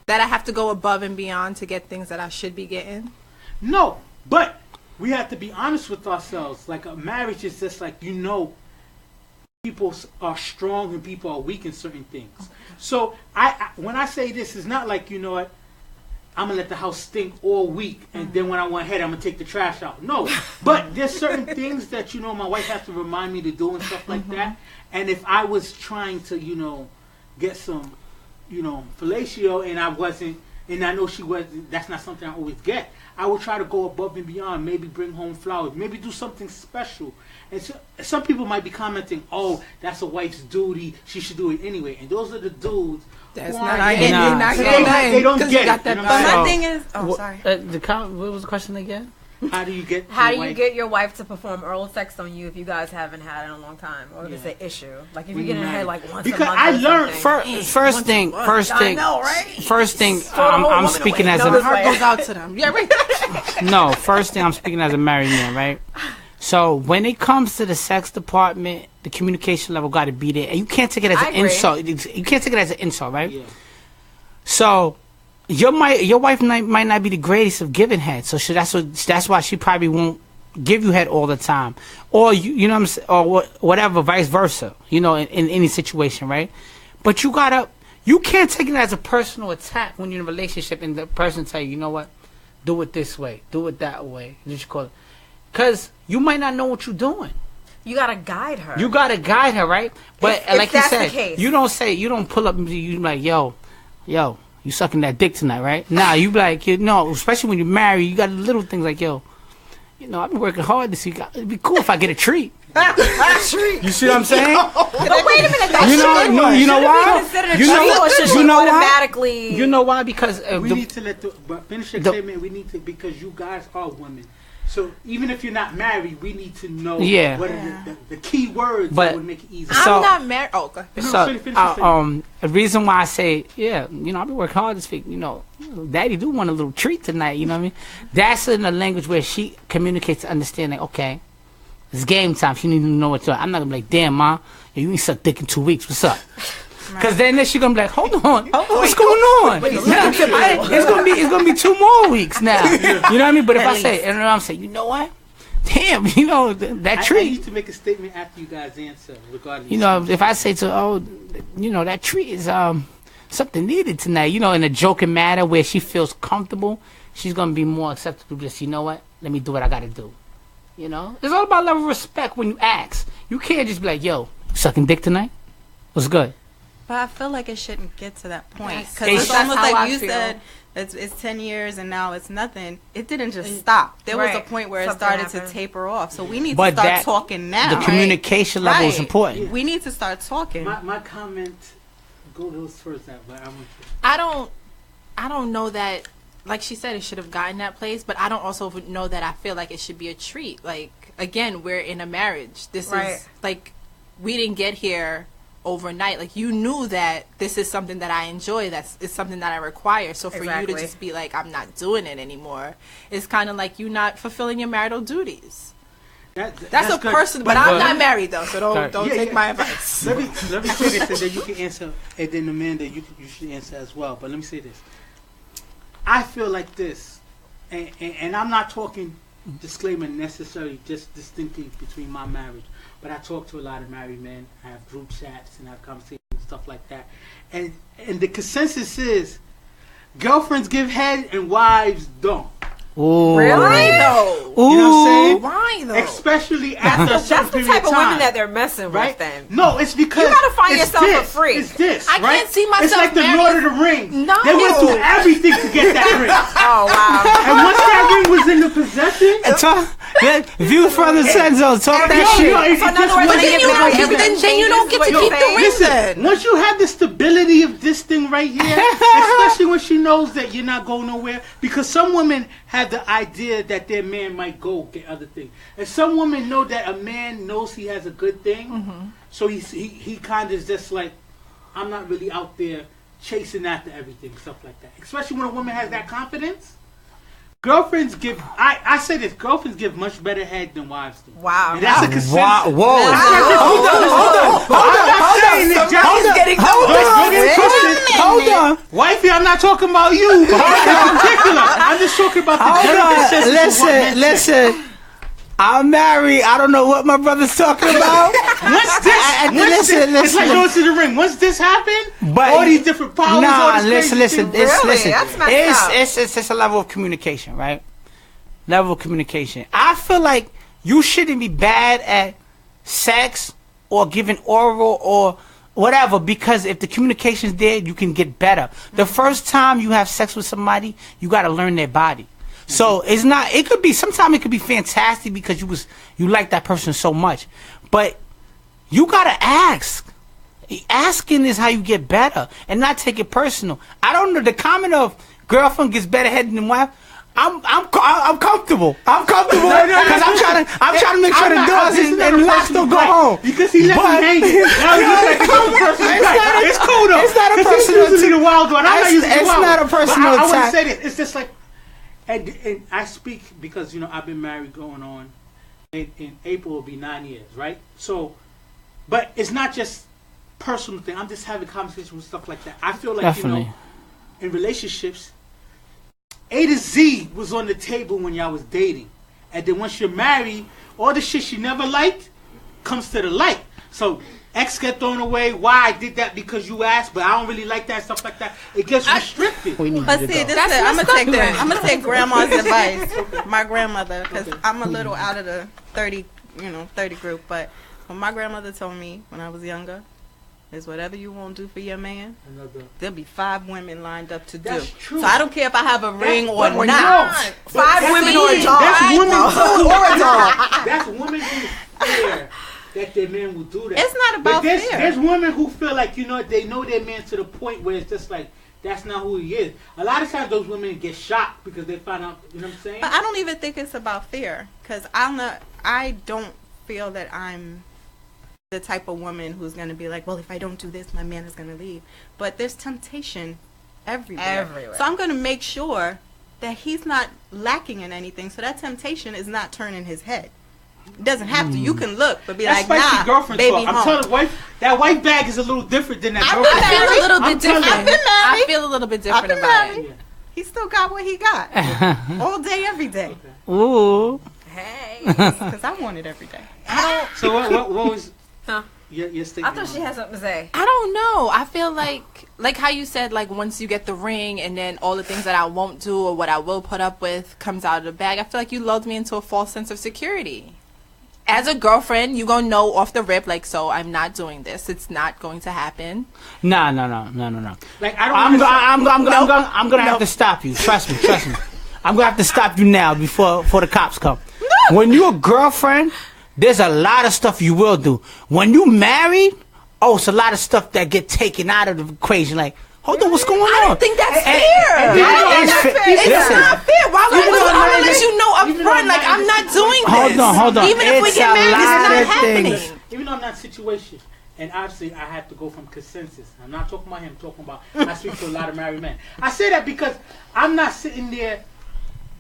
that I have to go above and beyond to get things that I should be getting? No, but we have to be honest with ourselves. Like, a marriage is just like, you know, people are strong and people are weak in certain things. So I when I say this, it's not like, you know what, I'm gonna let the house stink all week, and then when I want head, I'm gonna take the trash out. No, but there's certain things that, you know, my wife has to remind me to do and stuff like that. And if I was trying to, you know, get some, you know, fellatio, and I wasn't, and I know she wasn't, that's not something I always get, I would try to go above and beyond. Maybe bring home flowers. Maybe do something special. And so, some people might be commenting, "Oh, that's a wife's duty. She should do it anyway." And those are the dudes. That's not getting. You're not getting. They don't get it. But my thing is, sorry. What was the question again? How do you get? You get your wife to perform oral sex on you if you guys haven't had it in a long time, or if it's an issue? Like if you get in head like once because a month. I learned first thing. I know, right? First thing, I'm speaking as my heart goes out to them. Yeah, right. No, first thing, I'm speaking as a married man, right? So when it comes to the sex department, the communication level got to be there, and you can't take it as an insult. You can't take it as an insult, right? Yeah. So your wife might not be the greatest of giving head, so that's why she probably won't give you head all the time, or you know what I'm saying, or whatever, vice versa. You know, in any situation, right? But you can't take it as a personal attack when you're in a relationship and the person tell you, you know what, do it this way, do it that way. What you call it? Because you might not know what you're doing. You gotta guide her. You gotta guide her, right? But if like you said, you don't pull up and you like, yo, you sucking that dick tonight, right? Nah, you be like, especially when you're married, you got little things like, yo, you know, I've been working hard this week. It'd be cool if I get a treat. You see what I'm saying? But wait a minute, you know why? Automatically. You know why? Because we need to let finish your statement. We need to, because you guys are women. So even if you're not married, we need to know what are the key words that would make it easy. I'm not married. Oh, go ahead. The reason why I say, I've been working hard this week. Daddy do want a little treat tonight. You know what I mean? That's in a language where she communicates to understanding. Okay, it's game time. She needs to know what's up. I'm not gonna be like, damn, ma, you ain't sucked dick in 2 weeks. What's up? Because then she's gonna be like, hold on, what's going on? It's gonna be 2 more weeks now. You know what I mean? But if I say, and I'm saying, you know what? Damn, that treat. I need to make a statement after you guys answer regarding. If I say to that treat is something needed tonight. In a joking manner where she feels comfortable, she's gonna be more acceptable. Just you know what? Let me do what I gotta do. It's all about level of respect when you ask. You can't just be like, yo, sucking dick tonight? What's good? But I feel like it shouldn't get to that point because it's almost like you said. It's 10 years and now it's nothing. It didn't just stop. There was a point where it started to taper off. So we need to start talking now. The communication level is important. We need to start talking. My comment goes first. But I don't know that. Like she said, it should have gotten that place. But I don't also know that I feel like it should be a treat. Like again, we're in a marriage. This is like we didn't get here overnight. Like you knew that this is something that I enjoy, it's something that I require. So for you to just be like, I'm not doing it anymore, it's kind of like you not fulfilling your marital duties. That's a person, but I'm not married though, so don't take my advice. Let me say this, and then you can answer, and then Amanda, you should answer as well. But let me say this: I feel like this, and I'm not talking disclaimer necessarily, just distinctly between my marriage. But I talk to a lot of married men. I have group chats and I have conversations and stuff like that. And the consensus is girlfriends give head and wives don't. Ooh. Really though? You know what I'm saying? Why though? Especially after a certain period of time. That's the type of women that they're messing with then. No, it's because you gotta find yourself a freak. It's this. I can't see myself. It's like the Lord of the Rings. No. They went through everything to get that ring. Oh wow. And once that ring was in the possession, Views from the friendzone. Talk that shit. Then you don't get to keep the ring. Listen, once you have the stability of this thing right here, especially when she knows that you're not going nowhere, because some women have the idea that their man might go get other things, and some women know that a man knows he has a good thing, so he kind of is just like, I'm not really out there chasing after everything, stuff like that. Especially when a woman has that confidence. Girlfriends give, I say this, girlfriends give much better head than wives do. Wow. And that's a consensus. Whoa. Hold on. Wifey, I'm not talking about you in particular. I'm just talking about the general consensus. Listen. I'm married. I don't know what my brother's talking about. Listen. It's like going to the ring. Once this happened, all these different powers. Nah, listen. Really? That's messed up. It's a level of communication, right? Level of communication. I feel like you shouldn't be bad at sex or giving oral or whatever, because if the communication's there, you can get better. The first time you have sex with somebody, you got to learn their body. So it's not. It could be. Sometimes it could be fantastic because you like that person so much, but you gotta ask. Asking is how you get better, and not take it personal. I don't know the comment of girlfriend gets better head than wife. I'm comfortable. I'm comfortable because I'm trying to make sure the doors and locks don't go home. Because he left me hanging. It's cool though. It's not a personal. It's the wild one. It's not a personal attack. I wouldn't attack. say this. It's just like. And I speak because, I've been married going on, in April will be 9 years, right? So, but it's not just personal thing. I'm just having conversations with stuff like that. I feel like, Definitely. In relationships, A to Z was on the table when y'all was dating. And then once you're married, all the shit you never liked comes to the light. So, X get thrown away. Why I did that because you asked, but I don't really like that, stuff like that. It gets restricted. But see, I'm gonna take grandma's advice. My grandmother, because I'm a little out of the 30 group. But when my grandmother told me when I was younger, is whatever you won't do for your man, there'll be 5 women lined up to do. That's true. So I don't care if I have a ring or not. No. 5 women or a dog. That's women or a dog. That's women who fear that their man will do that. It's not about fear. There's women who feel like, they know their man to the point where it's just like, that's not who he is. A lot of times those women get shocked because they find out, you know what I'm saying? But I don't even think it's about fear, because I don't feel that I'm the type of woman who's going to be like, well, if I don't do this, my man is going to leave. But there's temptation everywhere. So I'm going to make sure that he's not lacking in anything, so that temptation is not turning his head. It doesn't have to. You can look, but be that's like, nah, girlfriend baby, talk. I'm telling wife, that white bag is a little different than that I girlfriend. feel a little bit different. I've been married. I feel a little bit different I've been about married. it. Yeah. He still got what he got. All day, every day. Ooh. Hey. Because I want it every day. So what was Huh? your statement? I thought she had something to say. I don't know. I feel like how you said, like once you get the ring and then all the things that I won't do or what I will put up with comes out of the bag. I feel like you lulled me into a false sense of security. As a girlfriend, you gonna know off the rip, like, so I'm not doing this. It's not going to happen. No. Like I'm gonna have to stop you. Trust me. I'm gonna have to stop you now before the cops come. When you're a girlfriend, there's a lot of stuff you will do. When you married, it's a lot of stuff that get taken out of the equation. Like, hold on, what's going on? I don't think that's fair. It's not fair. Why would I let you know up front, like, I'm not doing this? Hold on. Even if we get married, it's not happening. Even though I'm not situation, and obviously I have to go from consensus. I'm not talking about him. I'm talking about I speak to a lot of married men. I say that because I'm not sitting there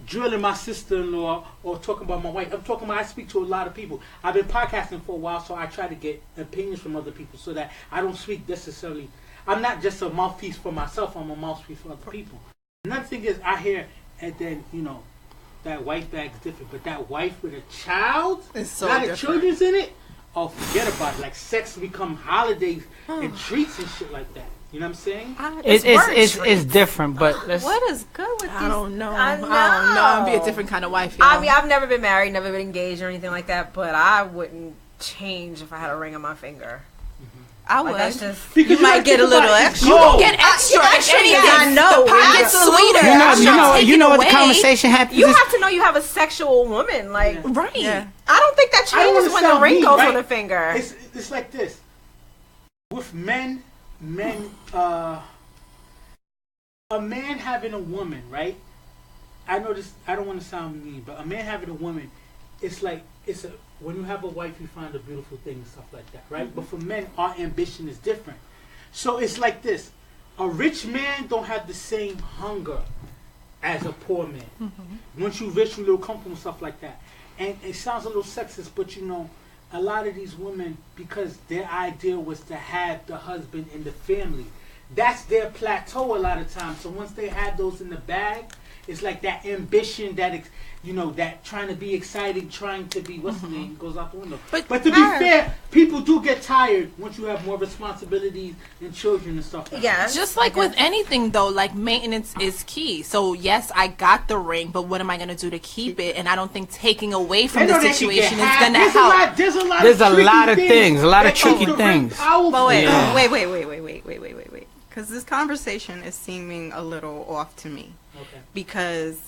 drilling my sister-in-law or talking about my wife. I'm talking about I speak to a lot of people. I've been podcasting for a while, so I try to get opinions from other people so that I don't speak necessarily. I'm not just a mouthpiece for myself. I'm a mouthpiece for other people. Another thing is I hear, and then, that wife bag's different, but that wife with a child, it's so a lot different. of children's in it, forget about it. Like sex become holidays and treats and shit like that. You know what I'm saying? It's different, but What is good with I don't know. I I don't know. I'd be a different kind of wife. I mean, I've never been married, never been engaged or anything like that, but I wouldn't change if I had a ring on my finger. I Like, would. that's just... Because You might get a little extra. You don't get extra. I know. The pocket's Absolutely. sweeter. you know what the conversation happens. You have to know you have a sexual woman. Like, Right. Yeah. I don't think that I don't changes when the sound ring mean, goes right? on the finger. It's like this. With men, a man having a woman, right? I know this. I don't want to sound mean, but a man having a woman, it's like when you have a wife, you find a beautiful thing and stuff like that, right? But for men, our ambition is different. So it's like this: a rich man don't have the same hunger as a poor man. Once you rich, you a little comfortable and stuff like that. And it sounds a little sexist, but a lot of these women, because their idea was to have the husband in the family, that's their plateau a lot of times. So once they have those in the bag, it's like that ambition, that that trying to be exciting, trying to be what's the name goes out the window. But to be fair, people do get tired once you have more responsibilities and children and stuff like that. Just like with anything, though, like maintenance is key. So yes, I got the ring, but what am I gonna do to keep it? And I don't think taking away from the situation is gonna help. There's a lot of things, a lot of tricky things. But wait. Because this conversation is seeming a little off to me. Okay. Because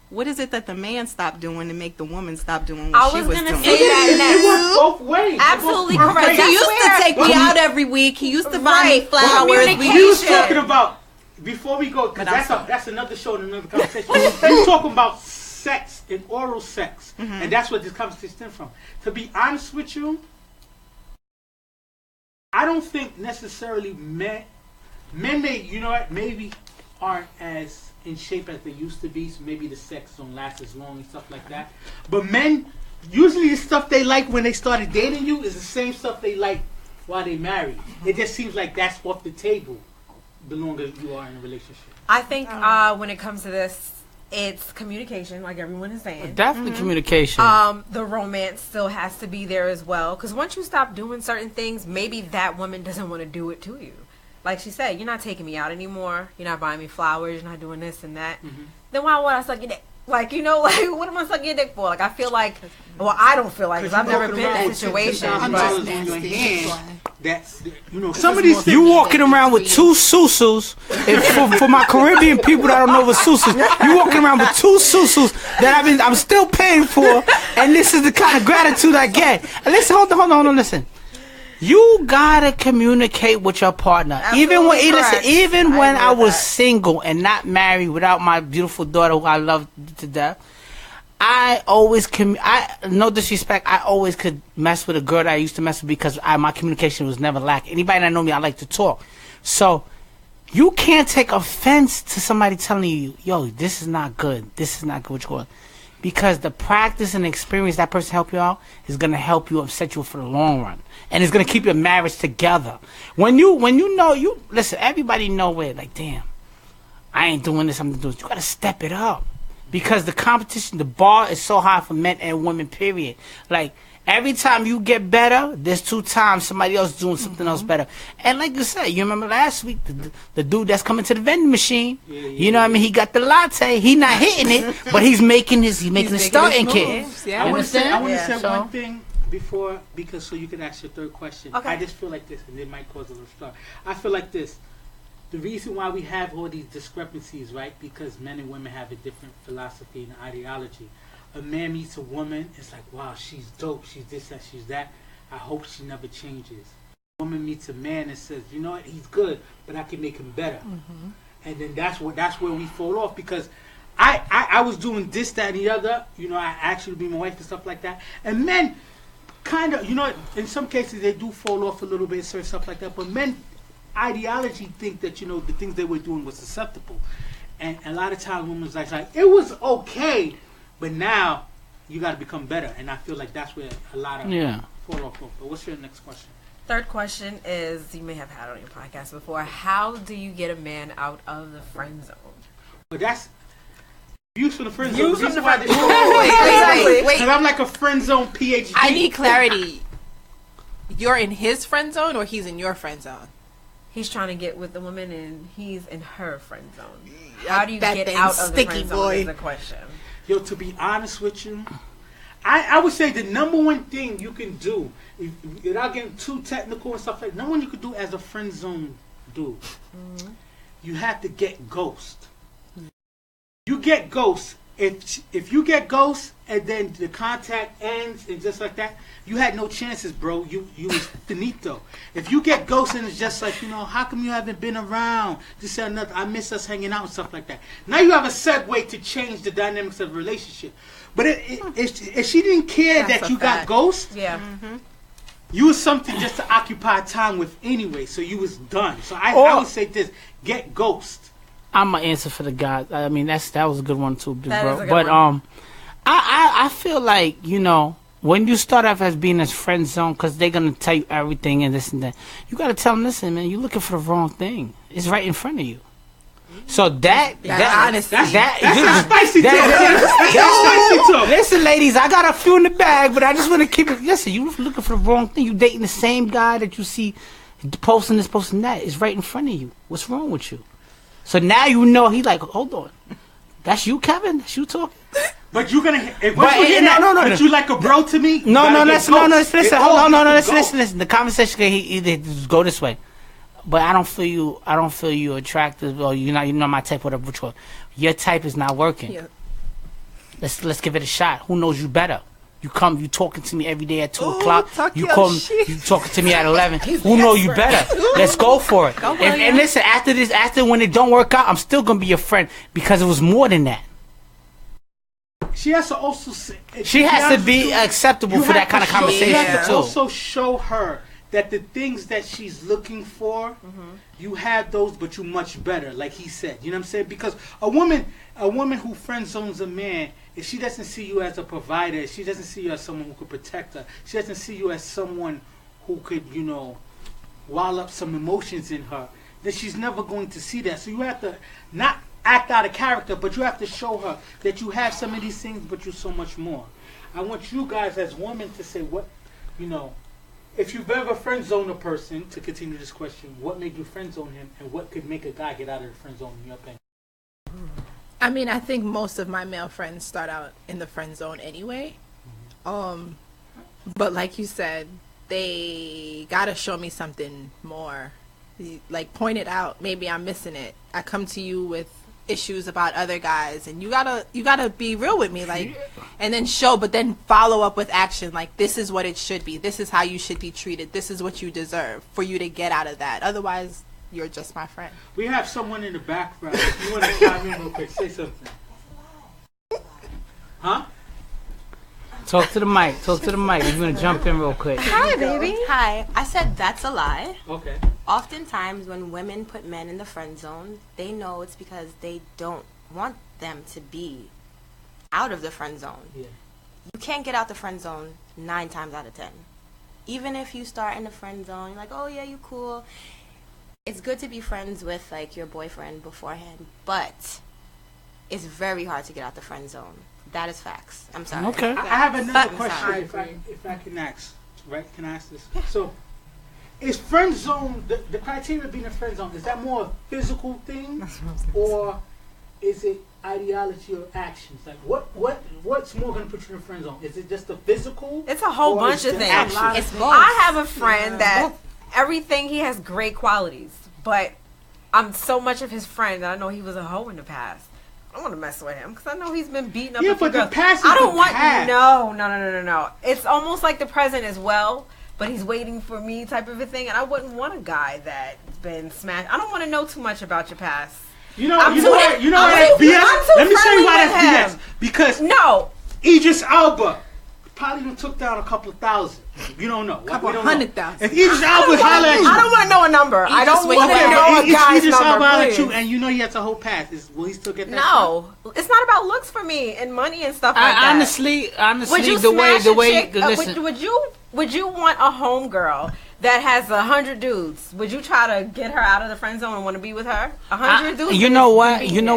what is it that the man stopped doing to make the woman stop doing I what she was was gonna doing? say that It was both ways. Absolutely It was both correct. ways. He used to take me out every week. He used to buy me Right. flowers. Communication. We was talking about, before we go, because that's another show and another conversation. We're talking about sex and oral sex, and that's what this conversation stems from. To be honest with you, I don't think necessarily men may, maybe aren't as in shape as they used to be, so maybe the sex don't last as long and stuff like that. But men, usually the stuff they like when they started dating you is the same stuff they like while they married. It just seems like that's off the table the longer you are in a relationship. I think when it comes to this, it's communication, like everyone is saying. Definitely communication. The romance still has to be there as well. Because once you stop doing certain things, maybe that woman doesn't want to do it to you. Like she said, you're not taking me out anymore. You're not buying me flowers. You're not doing this and that. Then why would I suck your dick? Like, what am I sucking your dick for? Like, I feel like, well, I don't feel like, because I've never been in that situation. $10,000 But on your hand. That's, some of these things. You walking around with two susus. For my Caribbean people that don't know what susus, you walking around with two susus that I'm still paying for, and this is the kind of gratitude I get. And listen, hold on, listen. You gotta communicate with your partner. Absolutely Even when I agree with was that. single and not married, without my beautiful daughter who I love to death, I always no disrespect, I always could mess with a girl that I used to mess with because my communication was never lacking. Anybody that know me, I like to talk. So you can't take offense to somebody telling you, yo, this is not good. This is not good what you're going. Because the practice and experience that person help you out is going to help you and set you up for the long run. And it's going to keep your marriage together. When you know, listen, everybody know where, like, damn, I ain't doing this, I'm doing this. You got to step it up. Because the competition, the bar is so high for men and women, period. Like, every time you get better, there's 2 times somebody else doing something else better. And like you said, you remember last week, the dude that's coming to the vending machine, you know what I mean? He got the latte. He not hitting it, but he's making his starting kit. Yeah. I want to say Yeah. one thing before, because so you can ask your third question. Okay. I just feel like this, and it might cause a little struggle. I feel like this. The reason why we have all these discrepancies, right? Because men and women have a different philosophy and ideology. A man meets a woman, it's like, wow, she's dope, she's this, that, she's that. I hope she never changes. A woman meets a man and says, you know what, he's good, but I can make him better. And then that's where we fall off, because I was doing this, that, and the other. You know, I actually be my wife and stuff like that. And men kind of, you know, in some cases they do fall off a little bit, certain stuff like that. But men, ideology think that, you know, the things they were doing was acceptable. And a lot of times women's like it was okay, but now you got to become better. And I feel like that's where a lot of fall off. But what's your next question? Third question is, you may have had on your podcast before, how do you get a man out of the friend zone? But that's views from the friend zone. Views from the friend friend zone. zone. Wait. And I'm like a friend zone PhD. I need clarity. You're in his friend zone or he's in your friend zone? He's trying to get with the woman and he's in her friend zone. How do you That get thing's out of the sticky, friend boy. zone is the question. Yo, to be honest with you, I would say the number one thing you can do, without getting too technical and stuff like that, number one you could do as a friend zone dude, you have to get ghost. You get ghost. If you get ghost and then the contact ends and just like that, you had no chances, bro. You was finito. If you get ghost and it's just like, you know, how come you haven't been around? This and another. I miss us hanging out and stuff like that. Now you have a segue to change the dynamics of the relationship. But if she didn't care That's that a you fact. got ghost, Yeah. you was something just to occupy time with anyway. So you was done. So I would say this: get ghost. I'm gonna answer for the guys. I mean, that was a good one too, big That bro. is a good But one. I feel like, you know, when you start off as being a friend zone, because they're gonna tell you everything and this and that, you gotta tell them, listen, man, you're looking for the wrong thing. It's right in front of you. So that honesty. That's spicy talk. that's spicy talk. Listen, ladies, I got a few in the bag, but I just want to keep it. Listen, you looking for the wrong thing. You dating the same guy that you see posting this, posting that. It's right in front of you. What's wrong with you? So now you know. He's like, hold on, that's you, Kevin. That's you talking. But you're gonna. But no. But you like a bro to me? Listen. Hold on, listen. The conversation can either go this way. But I don't feel you attractive, or you're not my type, whatever. Which one? Your type is not working. Yeah. Let's give it a shot. Who knows you better? You talking to me every day at 2 o'clock. talk You your call me, shit. you talking to me at 11. Who know you better? Let's go for it. And listen, after when it don't work out, I'm still gonna be your friend because it was more than that. She has to also say. She has to be acceptable for that kind of conversation You have to too. also show her that the things that she's looking for, you have those, but you much better. Like he said, you know what I'm saying? Because a woman who friend zones a man, if she doesn't see you as a provider, if she doesn't see you as someone who could protect her, she doesn't see you as someone who could, you know, wall up some emotions in her, then she's never going to see that. So you have to not act out of character, but you have to show her that you have some of these things, but you're so much more. I want you guys as women to say what, you know, if you've ever friend zoned a person, to continue this question, what made you friend zone him, and what could make a guy get out of the friend zone in your opinion? I mean, I think most of my male friends start out in the friend zone anyway. But like you said, they gotta show me something more. Like, point it out. Maybe I'm missing it. I come to you with issues about other guys, and you gotta be real with me, like, and then but then follow up with action, like, this is what it should be, this is how you should be treated, this is what you deserve, for you to get out of that. Otherwise, you're just my friend. We have someone in the background. If you want to chime in real quick, say something. Huh? Talk to the mic. Talk to the mic. You're going to jump in real quick. Hi, baby. Hi. I said that's a lie. Okay. Oftentimes when women put men in the friend zone, they know it's because they don't want them to be out of the friend zone. Yeah. You can't get out the friend zone 9 times out of 10. Even if you start in the friend zone, you're like, oh yeah, you cool. It's good to be friends with like your boyfriend beforehand, but it's very hard to get out the friend zone. That is facts. I'm sorry. Okay. I have another I'm question sorry. if I can ask. Right? Can I ask this? So, is friend zone, the criteria of being a friend zone, is that more a physical thing? Or is it ideology or actions? Like, what's more going to put you in a friend zone? Is it just the physical? It's a whole or bunch is of it things. action? It's both. I have a friend that everything, he has great qualities, but I'm so much of his friend that I know he was a hoe in the past. I don't want to mess with him because I know he's been beating up. Yeah, a few but the girls. past is I don't the want past. no. It's almost like the present as well, but he's waiting for me type of a thing, and I wouldn't want a guy that's been smashed. I don't want to know too much about your past. You know why that's BS? Let me tell you why that's BS. Because No, Idris Elba probably even took down a couple of thousand. You don't know. Couple We don't 100,000. know. If Idris Elba holler at you, I don't want to know a number. I don't want to know a if guy's Idris Elba number. holler at Please. you, and you know he has a whole past, will he still get that? No, it's not about looks for me and money and stuff like that. Honestly, Would you the way, smash a chick? listen. Would you want a homegirl that has 100 dudes? Would you try to get her out of the friend zone and want to be with her? 100 dudes. You know what? You know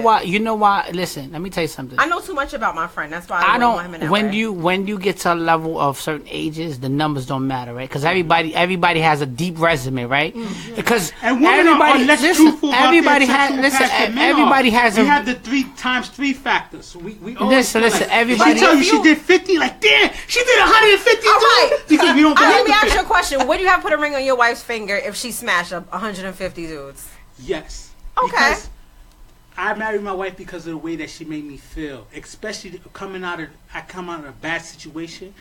what? Listen, let me tell you something. I know too much about my friend. That's why I don't want him in that when way. when you get to a level of certain ages, the numbers don't matter, right? Because everybody has a deep resume, right? Because And women are less truthful about everybody their has sexual past than men everybody are. has We a have the 3 times 3 factors. We always Listen, feel like, everybody- If she tell you she did 50, like damn, she did 150. All right. Because we don't Let believe me the ask you a 50. question. Would you have put a ring on your wife's finger if she smashed up 150 dudes? Yes. Okay. Because I married my wife because of the way that she made me feel, especially coming out of a bad situation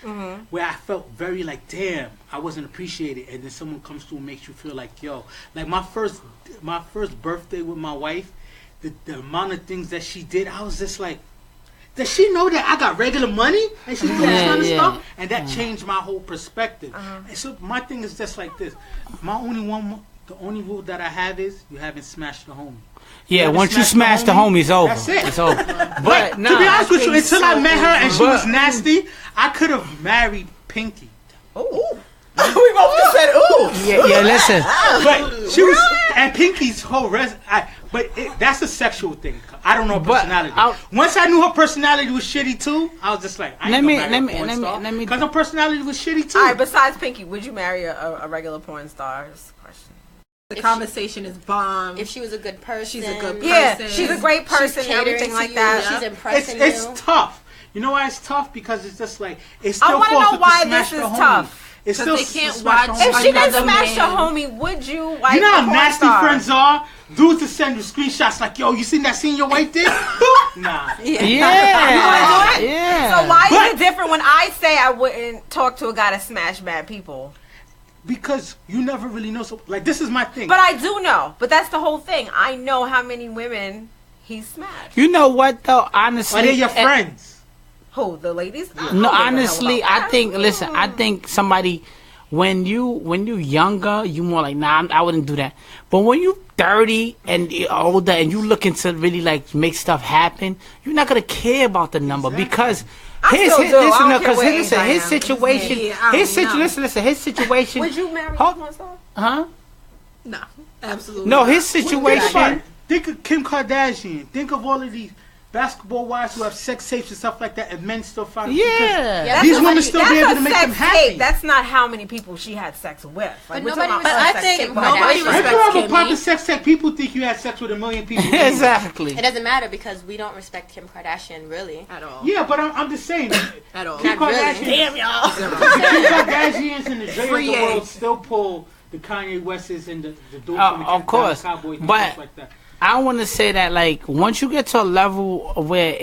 where I felt very like, damn, I wasn't appreciated, and then someone comes through and makes you feel like, yo, like my first birthday with my wife, the amount of things that she did, I was just like, does she know that I got regular money and she did this kind of stuff? And that changed my whole perspective. And so my thing is just like this. The only rule that I have is you haven't smashed the homie. Yeah, once you smash the homie, it's over. That's it. It's over. But to be honest with you, until I met her and she was nasty, I could have married Pinky. Ooh. We both just said ooh. Yeah, listen. But she was, and Pinky's whole that's a sexual thing. I don't know her personality. Once I knew her personality was shitty too, I was just like, I ain't gonna marry a porn star, because her personality was shitty too. All right, besides Pinky, would you marry a regular porn star's question? The conversation is bomb. If she was a good person. She's a good person. Yeah, she's a great person, catering everything to like you, that. She's impressing you. It's tough. You know why it's tough? Because it's just like it's I still want to know forced why to smash this the is homie. tough. It's Because still they can't smash the watch homie. If she didn't Another smash your man. homie, would you like You know the how porn nasty star? friends are? Dudes to send you screenshots like, yo, you seen that scene your wife did? Nah. Yeah. So why is it different when I say I wouldn't talk to a guy that smashed bad people? Because you never really know. So, like, this is my thing. But I do know. But that's the whole thing. I know how many women he smashed. You know what though? Honestly, Are they your friends? Who, the ladies? I don't No, give a hell honestly, about I that. think. Listen, I think somebody when you younger, you more like, nah, I wouldn't do that. But when you 30 and older and you looking to really like make stuff happen, you're not gonna care about the number because. His situation. His situation. Would you marry a porn star? Huh? No, absolutely. No, not. his situation. Think of Kim Kardashian. Think of all of these basketball wives who have sex tapes and stuff like that, and men still find Yeah. these women still be able to make them happy. Tape. That's not how many people she had sex with. Like, But we're nobody talking about respects sex Kim tape. Nobody Kardashian. If you respects have a Kimmy. proper sex tape, people think you had sex with a million people. Exactly. It doesn't matter because we don't respect Kim Kardashian, really. At all. Yeah, but I'm just saying. At all. Kim Not really. Kardashian, Damn y'all. Kim Kardashians and the Dre of Free the world eggs. still pull the Kanye Wests and the dudes from the Of course. Cowboys and But- stuff like that. I want to say that, like, once you get to a level where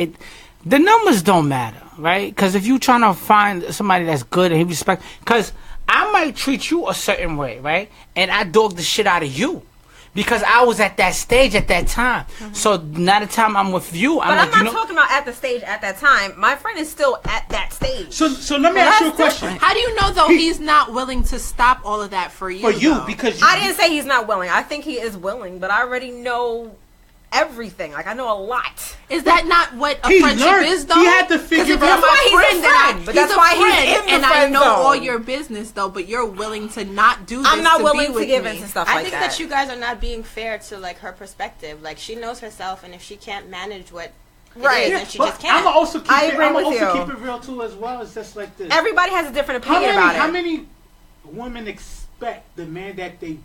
the numbers don't matter, right? Because if you trying to find somebody that's good and he respect, because I might treat you a certain way, right? And I dog the shit out of you. Because I was at that stage at that time. So now the time I'm with you, I'm like, not talking about at the stage at that time. My friend is still at that stage. So let me ask you a question. How do you know, though, he's not willing to stop all of that for you? For you, though? because I didn't say he's not willing. I think he is willing, but I already know everything. Like, I know a lot. Is that not what a friendship is, though? He had to figure out. That's why he's a friend. But that's why he's in the and friend I know zone. all your business, though. But you're willing to not do this. I'm not willing to give into stuff I like think that. that you guys are not being fair to like her perspective. Like she knows herself, and if she can't manage what Right. it is, then she just can't. I'm gonna also keep I agree with you. keep it real too, as well. It's just like this. Everybody has a different opinion about it. How many women expect the man that they,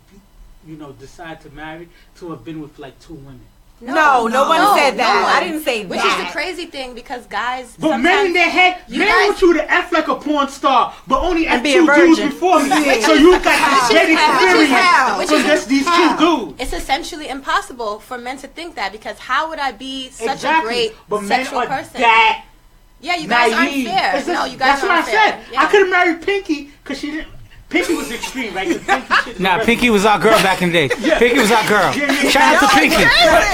decide to marry to have been with like 2 women? No one said that. No one. I didn't say Which that. is the crazy thing because guys. But men in their head, men want you to F like a porn star, but only F be a 2 dudes virgin. before me. So you got the dead experience from just these 2 dudes. It's essentially impossible for men to think that because how would I be such Exactly. a great But sexual men are person? that Yeah, you guys naive. aren't fair. It's No, just- you guys that's what aren't I fair. said. Yeah. I could have married Pinky because she didn't. Pinky was extreme, right? 'Cause Pinky shit is Nah, the Pinky was our girl back in the day. Yeah. Pinky was our girl. Yeah. Shout out to Pinky.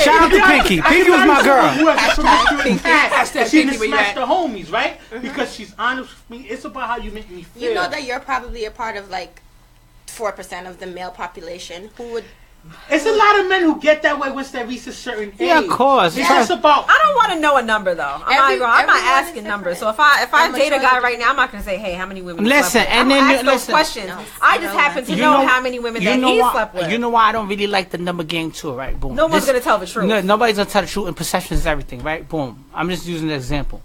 Shout out to Pinky. Pinky was my girl. Who has a promiscuous past, Hashtag and she Pinky done where you smashed at. the homies, right? Because she's honest with me. It's about how you make me feel. You know that you're probably a part of like 4% of the male population who would. It's a lot of men who get that way once they reach a certain age. Yeah, of course. It's just about. I don't want to know a number though. I'm not everyone is asking numbers. So if I I'm date a sure guy that- right now, I'm not gonna say, hey, how many women? you Listen, slept with. and I'm then gonna you- ask those listen. questions. No, I just happen to know how many women that he slept with. You know why I don't really like the number game too, right? Boom. No one's gonna tell the truth. No, nobody's gonna tell the truth, and perception is everything, right? Boom. I'm just using an example.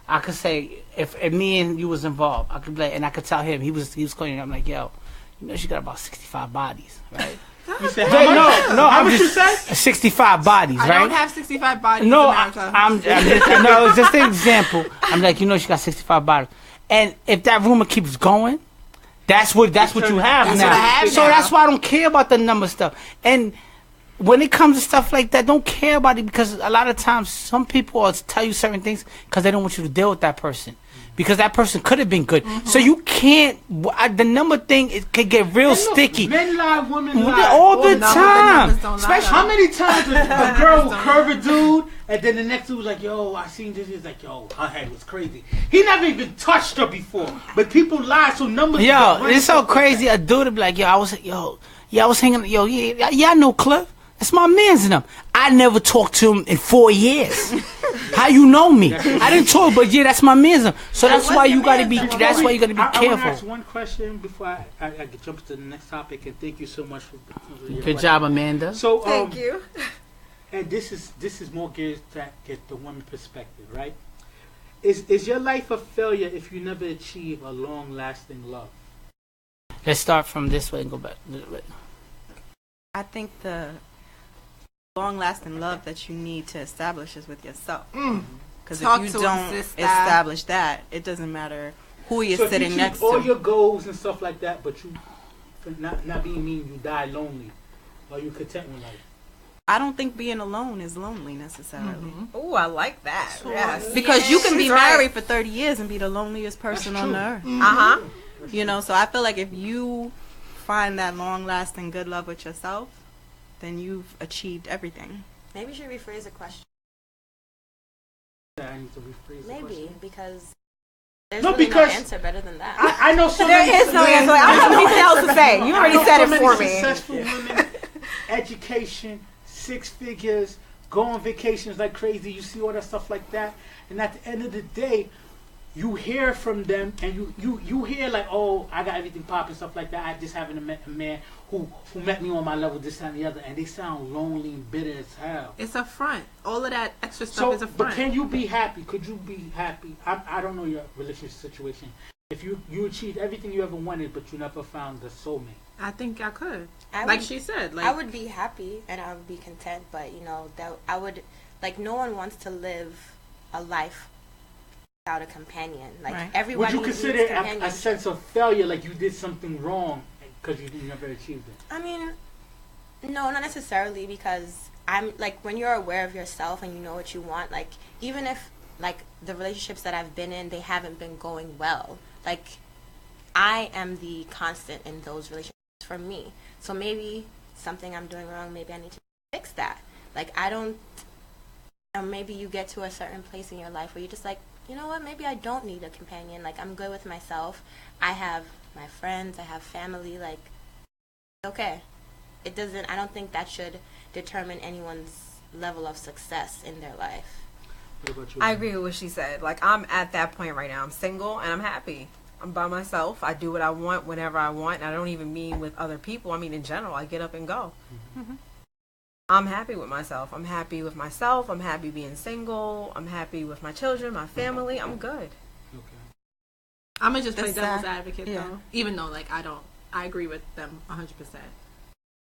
I could say if me and you was involved, I could be like, and I could tell him he was calling. I'm like, yo, she got about 65 bodies, right? You said, how much you said? 65 bodies, right? I don't have 65 bodies No, in America. I'm just, no, it's just an example. I'm like, she got 65 bodies, and if that rumor keeps going, that's what you have That's now. what I have So now. that's why I don't care about the number stuff. And when it comes to stuff like that, don't care about it because a lot of times some people will tell you certain things because they don't want you to deal with that person. Because that person could have been good, so you can't. The number thing it can get real sticky Men lie, women lie. all the time. Especially how many times a girl will curve a dude, and then the next dude was like, "Yo, I seen this." He's like, "Yo, her head was crazy." He never even touched her before, but people lie, so numbers. Yo, it's so crazy. A dude would be like, I was hanging. I know Cliff. That's my man's in them. I never talked to him in 4 years. How you know me? I didn't talk, but that's my man's. So that's why you gotta be. That's why you gotta be I want to ask careful. one question before I jump to the next topic, and thank you so much for your Good question. job, Amanda. So, Thank you. and this is more geared to get the woman perspective, right? Is your life a failure if you never achieve a long-lasting love? Let's start from this way and go back. I think the long-lasting love that you need to establish is with yourself. Because Talk if to you him, don't sister. establish that, it doesn't matter who you're So if sitting you next achieve all to. your goals and stuff like that, but you not being mean, you die lonely. Are you content with life? I don't think being alone is lonely necessarily. Oh, I like that. Yes. Because you can be She's right. married for 30 years and be the loneliest person That's on true. earth. Uh huh. So I feel like if you find that long-lasting good love with yourself, then you've achieved everything. Maybe you should rephrase the question. I need to rephrase the Maybe question. because there's No, really because no answer better than that. I know so There many. is no answer. I have nothing else to say. You already I know said so it many for me. Successful women, education, 6 figures, go on vacations like crazy. You see all that stuff like that, and at the end of the day, you hear from them, and you hear like, oh, I got everything popping, stuff like that. I just haven't met a man who met me on my level, this that, and the other, and they sound lonely and bitter as hell. It's a front. All of that extra stuff So, is a but front. can you be happy? Could you be happy? I don't know your relationship situation. If you achieved everything you ever wanted, but you never found the soulmate. I think I could. I Like would- she said. Like I would be happy and I would be content, but that I would like. No one wants to live a life without a companion. Like Right. everybody Would you needs consider it a companionship. sense of failure, like you did something wrong because you never achieved it? I mean, no, not necessarily, because I'm like, when you're aware of yourself and you know what you want, like, even if like the relationships that I've been in, they haven't been going well, like, I am the constant in those relationships for me. So maybe something I'm doing wrong, maybe I need to fix that. Like, I don't, or maybe you get to a certain place in your life where you're just like, you know what, maybe I don't need a companion. Like, I'm good with myself. I have my friends, I have family, like, okay. It doesn't, I don't think that should determine anyone's level of success in their life. What about you? I agree with what she said. Like, I'm at that point right now. I'm single and I'm happy. I'm by myself. I do what I want whenever I want. And I don't even mean with other people. I mean in general. I get up and go. Mm-hmm. I'm happy with myself. I'm happy with myself. I'm happy being single. I'm happy with my children, my family. I'm good. Okay. I'm gonna just play devil's advocate though, even though like I agree with them 100%.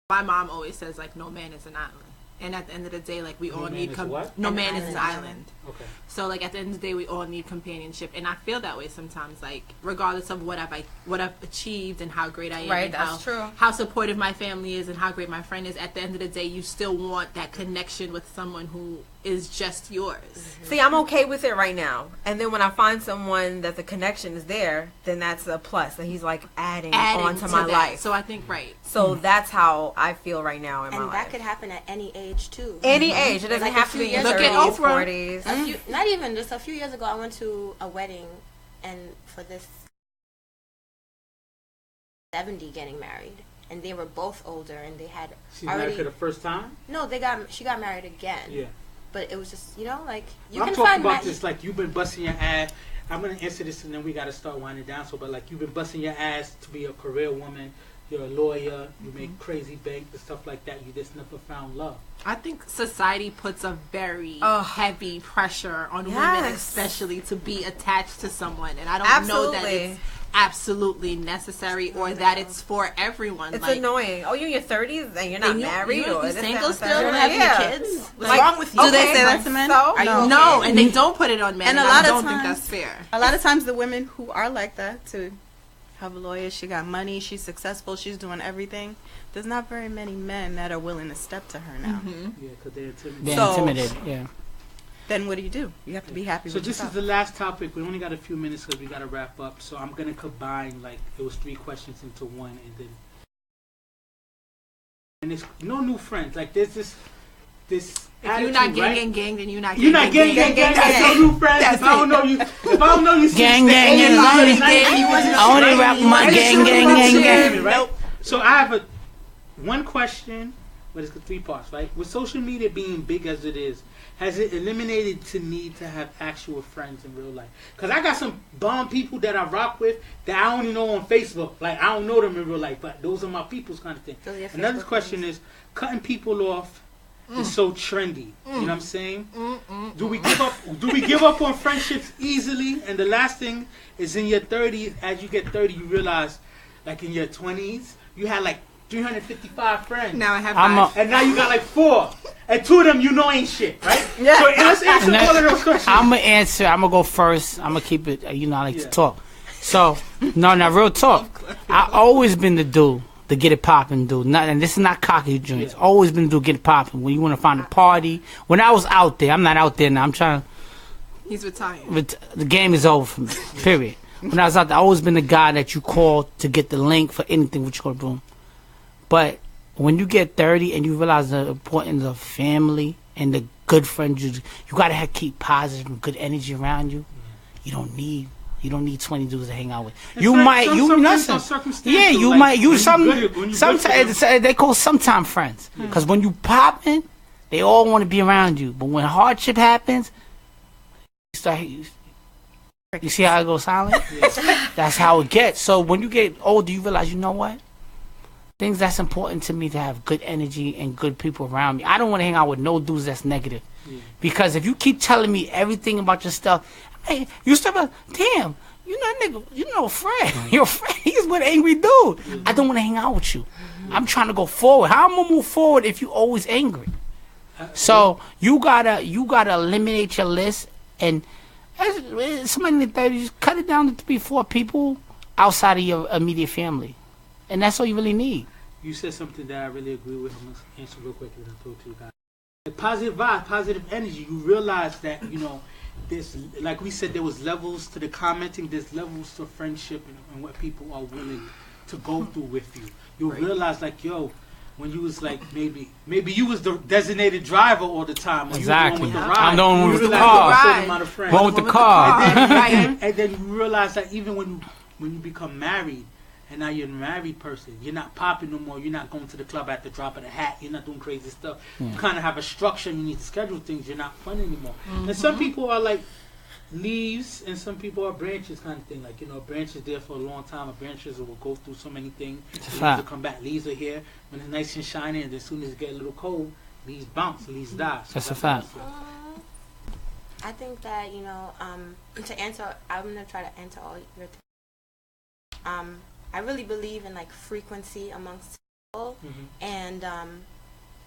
My mom always says like no man is an island, and at the end of the day, like we all need no man is an island. Okay. So like at the end of the day, we all need companionship, and I feel that way sometimes. Like regardless of what I've achieved and how great I am, right? And that's true. How supportive my family is and how great my friend is. At the end of the day, you still want that connection with someone who is just yours. Mm-hmm. See, I'm okay with it right now, and then when I find someone that the connection is there, then that's a plus. And he's like adding on to my life. So I think So that's how I feel right now in my life. And that could happen at any age too. Any age. It doesn't have to be in your 30s, 40s. Not even, just a few years ago, I went to a wedding, and for this 70 getting married, and they were both older, and they had She's married for the first time? No, she got married again. Yeah. But it was just, you know, like, you I'm can talking find about this, like, you've been busting your ass. I'm going to answer this, and then we got to start winding down. So, but, like, you've been busting your ass to be a career woman. You're a lawyer. You make crazy bank and stuff like that. You just never found love. I think society puts a very heavy pressure on women, especially to be attached to someone. And I don't know that it's absolutely necessary or that it's for everyone. It's like, annoying. Oh, you're in your 30s and you're not married or single still, don't have any kids. What's wrong with you? Do they say that to men? No, and they don't put it on men. And I don't think that's fair. A lot of times the women who are like that, to have a lawyer, she got money, she's successful, she's doing everything. There's not very many men that are willing to step to her now. Mm-hmm. Yeah, because they're intimidated. They're intimidated, yeah. Then what do? You have to be happy with yourself. So this is the last topic. We only got a few minutes because we got to wrap up. So I'm going to combine, like, it was 3 questions into one. And there's no new friends. Like, there's this if attitude, you're not right? gang, then you're not gang. You're not gang. That's no new friends. If I don't know you, gang. I only rap with my gang. Right? So I have one question, but it's 3 parts, right? With social media being big as it is, has it eliminated the need to have actual friends in real life? Because I got some bomb people that I rock with that I only know on Facebook. Like, I don't know them in real life, but those are my people's kind of thing. Another question is, cutting people off is so trendy. You know what I'm saying? Do we give up on friendships easily? And the last thing is, in your 30s, as you get 30, you realize, like in your 20s, you had like 355 friends. Now I have 5. And now you got like 4. And 2 of them you know ain't shit, right? Yeah. So let's answer all of those questions. I'm going to answer. I'm going to go first. I'm going to keep it, I like to talk. So, no, real talk. I always been the dude to get it popping, dude. And this is not cocky joints. Yeah. Always been the dude to get it popping. When you want to find a party. When I was out there, I'm not out there now. I'm trying to. He's retired. The game is over for me, period. When I was out there, I always been the guy that you call to get the link for anything what you call boom. But when you get 30 and you realize the importance of family and the good friends, you gotta keep positive and good energy around you. You don't need 20 dudes to hang out with. Sometimes they call sometime friends. Because when you popping, they all want to be around you. But when hardship happens, you see how it goes silent? That's how it gets. So when you get older, you realize, you know what? Things that's important to me to have good energy and good people around me. I don't want to hang out with no dudes that's negative. Yeah. Because if you keep telling me everything about your stuff, hey, you start damn, Fred. You're Fred. He's an angry dude. Mm-hmm. I don't want to hang out with you. Mm-hmm. I'm trying to go forward. How am I gonna move forward if you always angry? So you gotta eliminate your list, and as somebody in the 30s, cut it down to 3-4 people outside of your immediate family. And that's all you really need. You said something that I really agree with. I'm going to answer real quick and I'll talk to you guys. positive vibe, positive energy. You realize that, there's, like we said, there was levels to the commenting. There's levels to friendship and what people are willing to go through with you. You realize, like, yo, when you was like, maybe you was the designated driver all the time. Exactly. You the one with the ride. I'm the one with the car. One with the car. And then you realize that even when you become married, and now you're a married person, you're not popping no more. You're not going to the club at the drop of the hat. You're not doing crazy stuff. You kind of have a structure. And you need to schedule things. You're not fun anymore. And some people are like leaves, and some people are branches kind of thing. Like, branches there for a long time. Branches will go through so many things. Leaves will come back. Leaves are here when it's nice and shiny, and as soon as it get a little cold, leaves bounce. Leaves die. So that's a fact. I think that, to answer, I'm going to try to answer all your things. I really believe in, like, frequency amongst people. And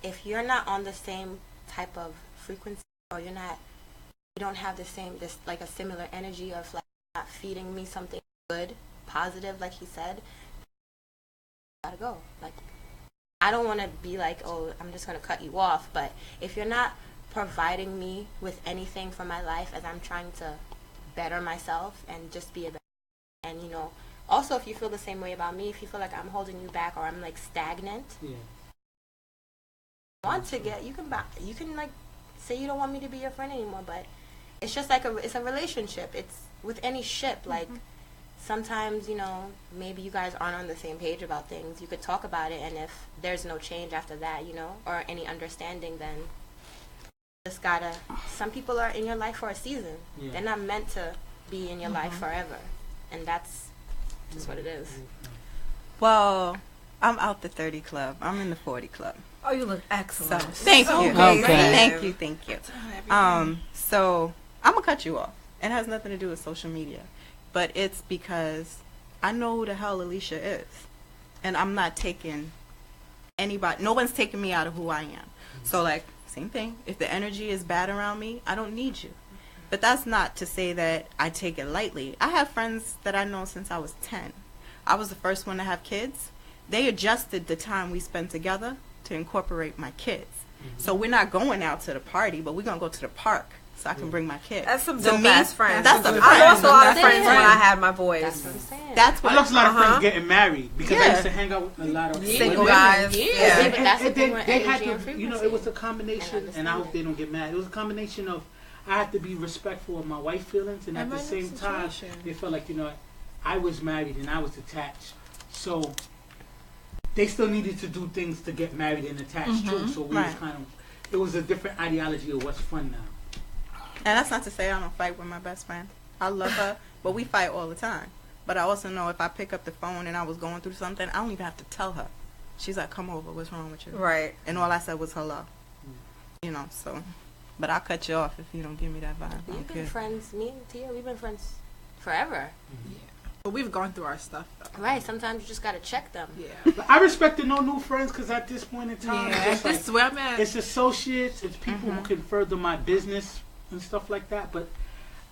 if you're not on the same type of frequency, or you don't have the same, like a similar energy of, like, not feeding me something good, positive, like he said, gotta go. Like, I don't want to be like, oh, I'm just going to cut you off. But if you're not providing me with anything for my life as I'm trying to better myself and just be a better, and, also, if you feel the same way about me, if you feel like I'm holding you back or I'm, like, stagnant, you can like say you don't want me to be your friend anymore, but it's just like it's a relationship. It's with any ship. Like, sometimes, maybe you guys aren't on the same page about things. You could talk about it, and if there's no change after that, or any understanding, then just gotta. Some people are in your life for a season. They're not meant to be in your life forever, and that's just what it is. Well, I'm out the 30 club. I'm in the 40 club. Oh, you look excellent. So, thank you. Okay. Thank you. So I'm gonna cut you off. It has nothing to do with social media, but it's because I know who the hell Alicia is, and I'm not taking anybody. No one's taking me out of who I am. So, like, same thing. If the energy is bad around me, I don't need you. But that's not to say that I take it lightly. I have friends that I know since I was 10. I was the first one to have kids. They adjusted the time we spent together to incorporate my kids. So we're not going out to the party, but we're going to go to the park so I can bring my kids. That's some dope-ass friends. That's some I lost a lot of friends friends when I had my boys. That's what I'm saying. That's what I lost a lot of friends getting married because I used to hang out with a lot of single women. guys. Yeah, but that's the And thing then with they had energy and to, frequency. it was a combination, and I hope they don't get mad. It was a combination of I had to be respectful of my wife's feelings, and at the same time, they felt like, I was married and I was attached. So they still needed to do things to get married and attached too. So we was it was a different ideology of what's fun now. And that's not to say I don't fight with my best friend. I love her, but we fight all the time. But I also know if I pick up the phone and I was going through something, I don't even have to tell her. She's like, come over, what's wrong with you? Right. And all I said was hello. So. But I'll cut you off if you don't give me that vibe. We've been friends, me and Tia, we've been friends forever. But we've gone through our stuff, though. Right, sometimes you just gotta check them. But I respect the no new friends because at this point in time, this is where I'm at. It's associates, it's people who can further my business and stuff like that. But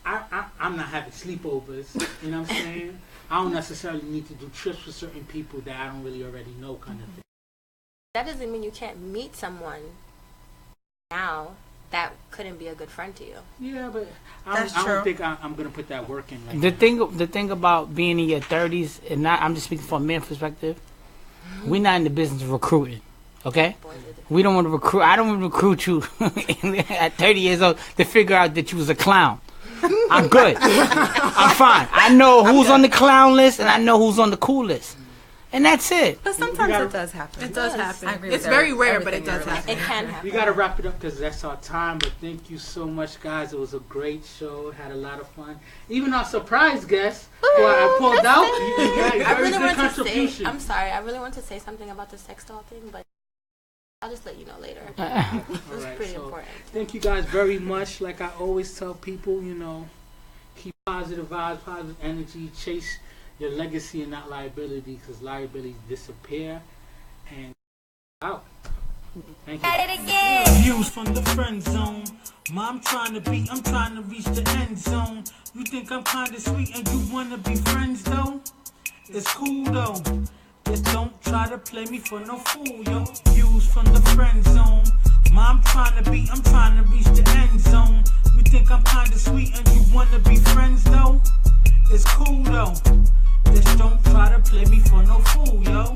I'm not having sleepovers, you know what I'm saying? I don't necessarily need to do trips with certain people that I don't really already know kind of thing. That doesn't mean you can't meet someone now that couldn't be a good friend to you. Yeah, but I don't think I'm going to put that work in right now. The thing about being in your 30s, and I'm just speaking from a man's perspective, we're not in the business of recruiting, okay? We don't want to recruit. I don't want to recruit you at 30 years old to figure out that you was a clown. I'm good. I'm fine. I know who's on the clown list, and I know who's on the cool list. And that's it. But sometimes it does happen. It does happen. I agree It's with very rare, but it does happen. It can happen. We got to wrap it up because that's our time. But thank you so much, guys. It was a great show. Had a lot of fun. Even our surprise guest, who I pulled out, I really want to say, I'm sorry, I really want to say something about the sex doll thing, but I'll just let you know later. It was pretty important. Thank you guys very much. Like I always tell people, keep positive vibes, positive energy, chase your legacy and not liability, because liabilities disappear. And out. Thank you. Views from the friend zone. I'm trying to reach the end zone. You think I'm kinda sweet and you wanna be friends though? It's cool though. Just don't try to play me for no fool, yo. Views from the friend zone. I'm trying to reach the end zone. You think I'm kinda sweet and you wanna be friends though? It's cool though. Just don't try to play me for no fool, yo.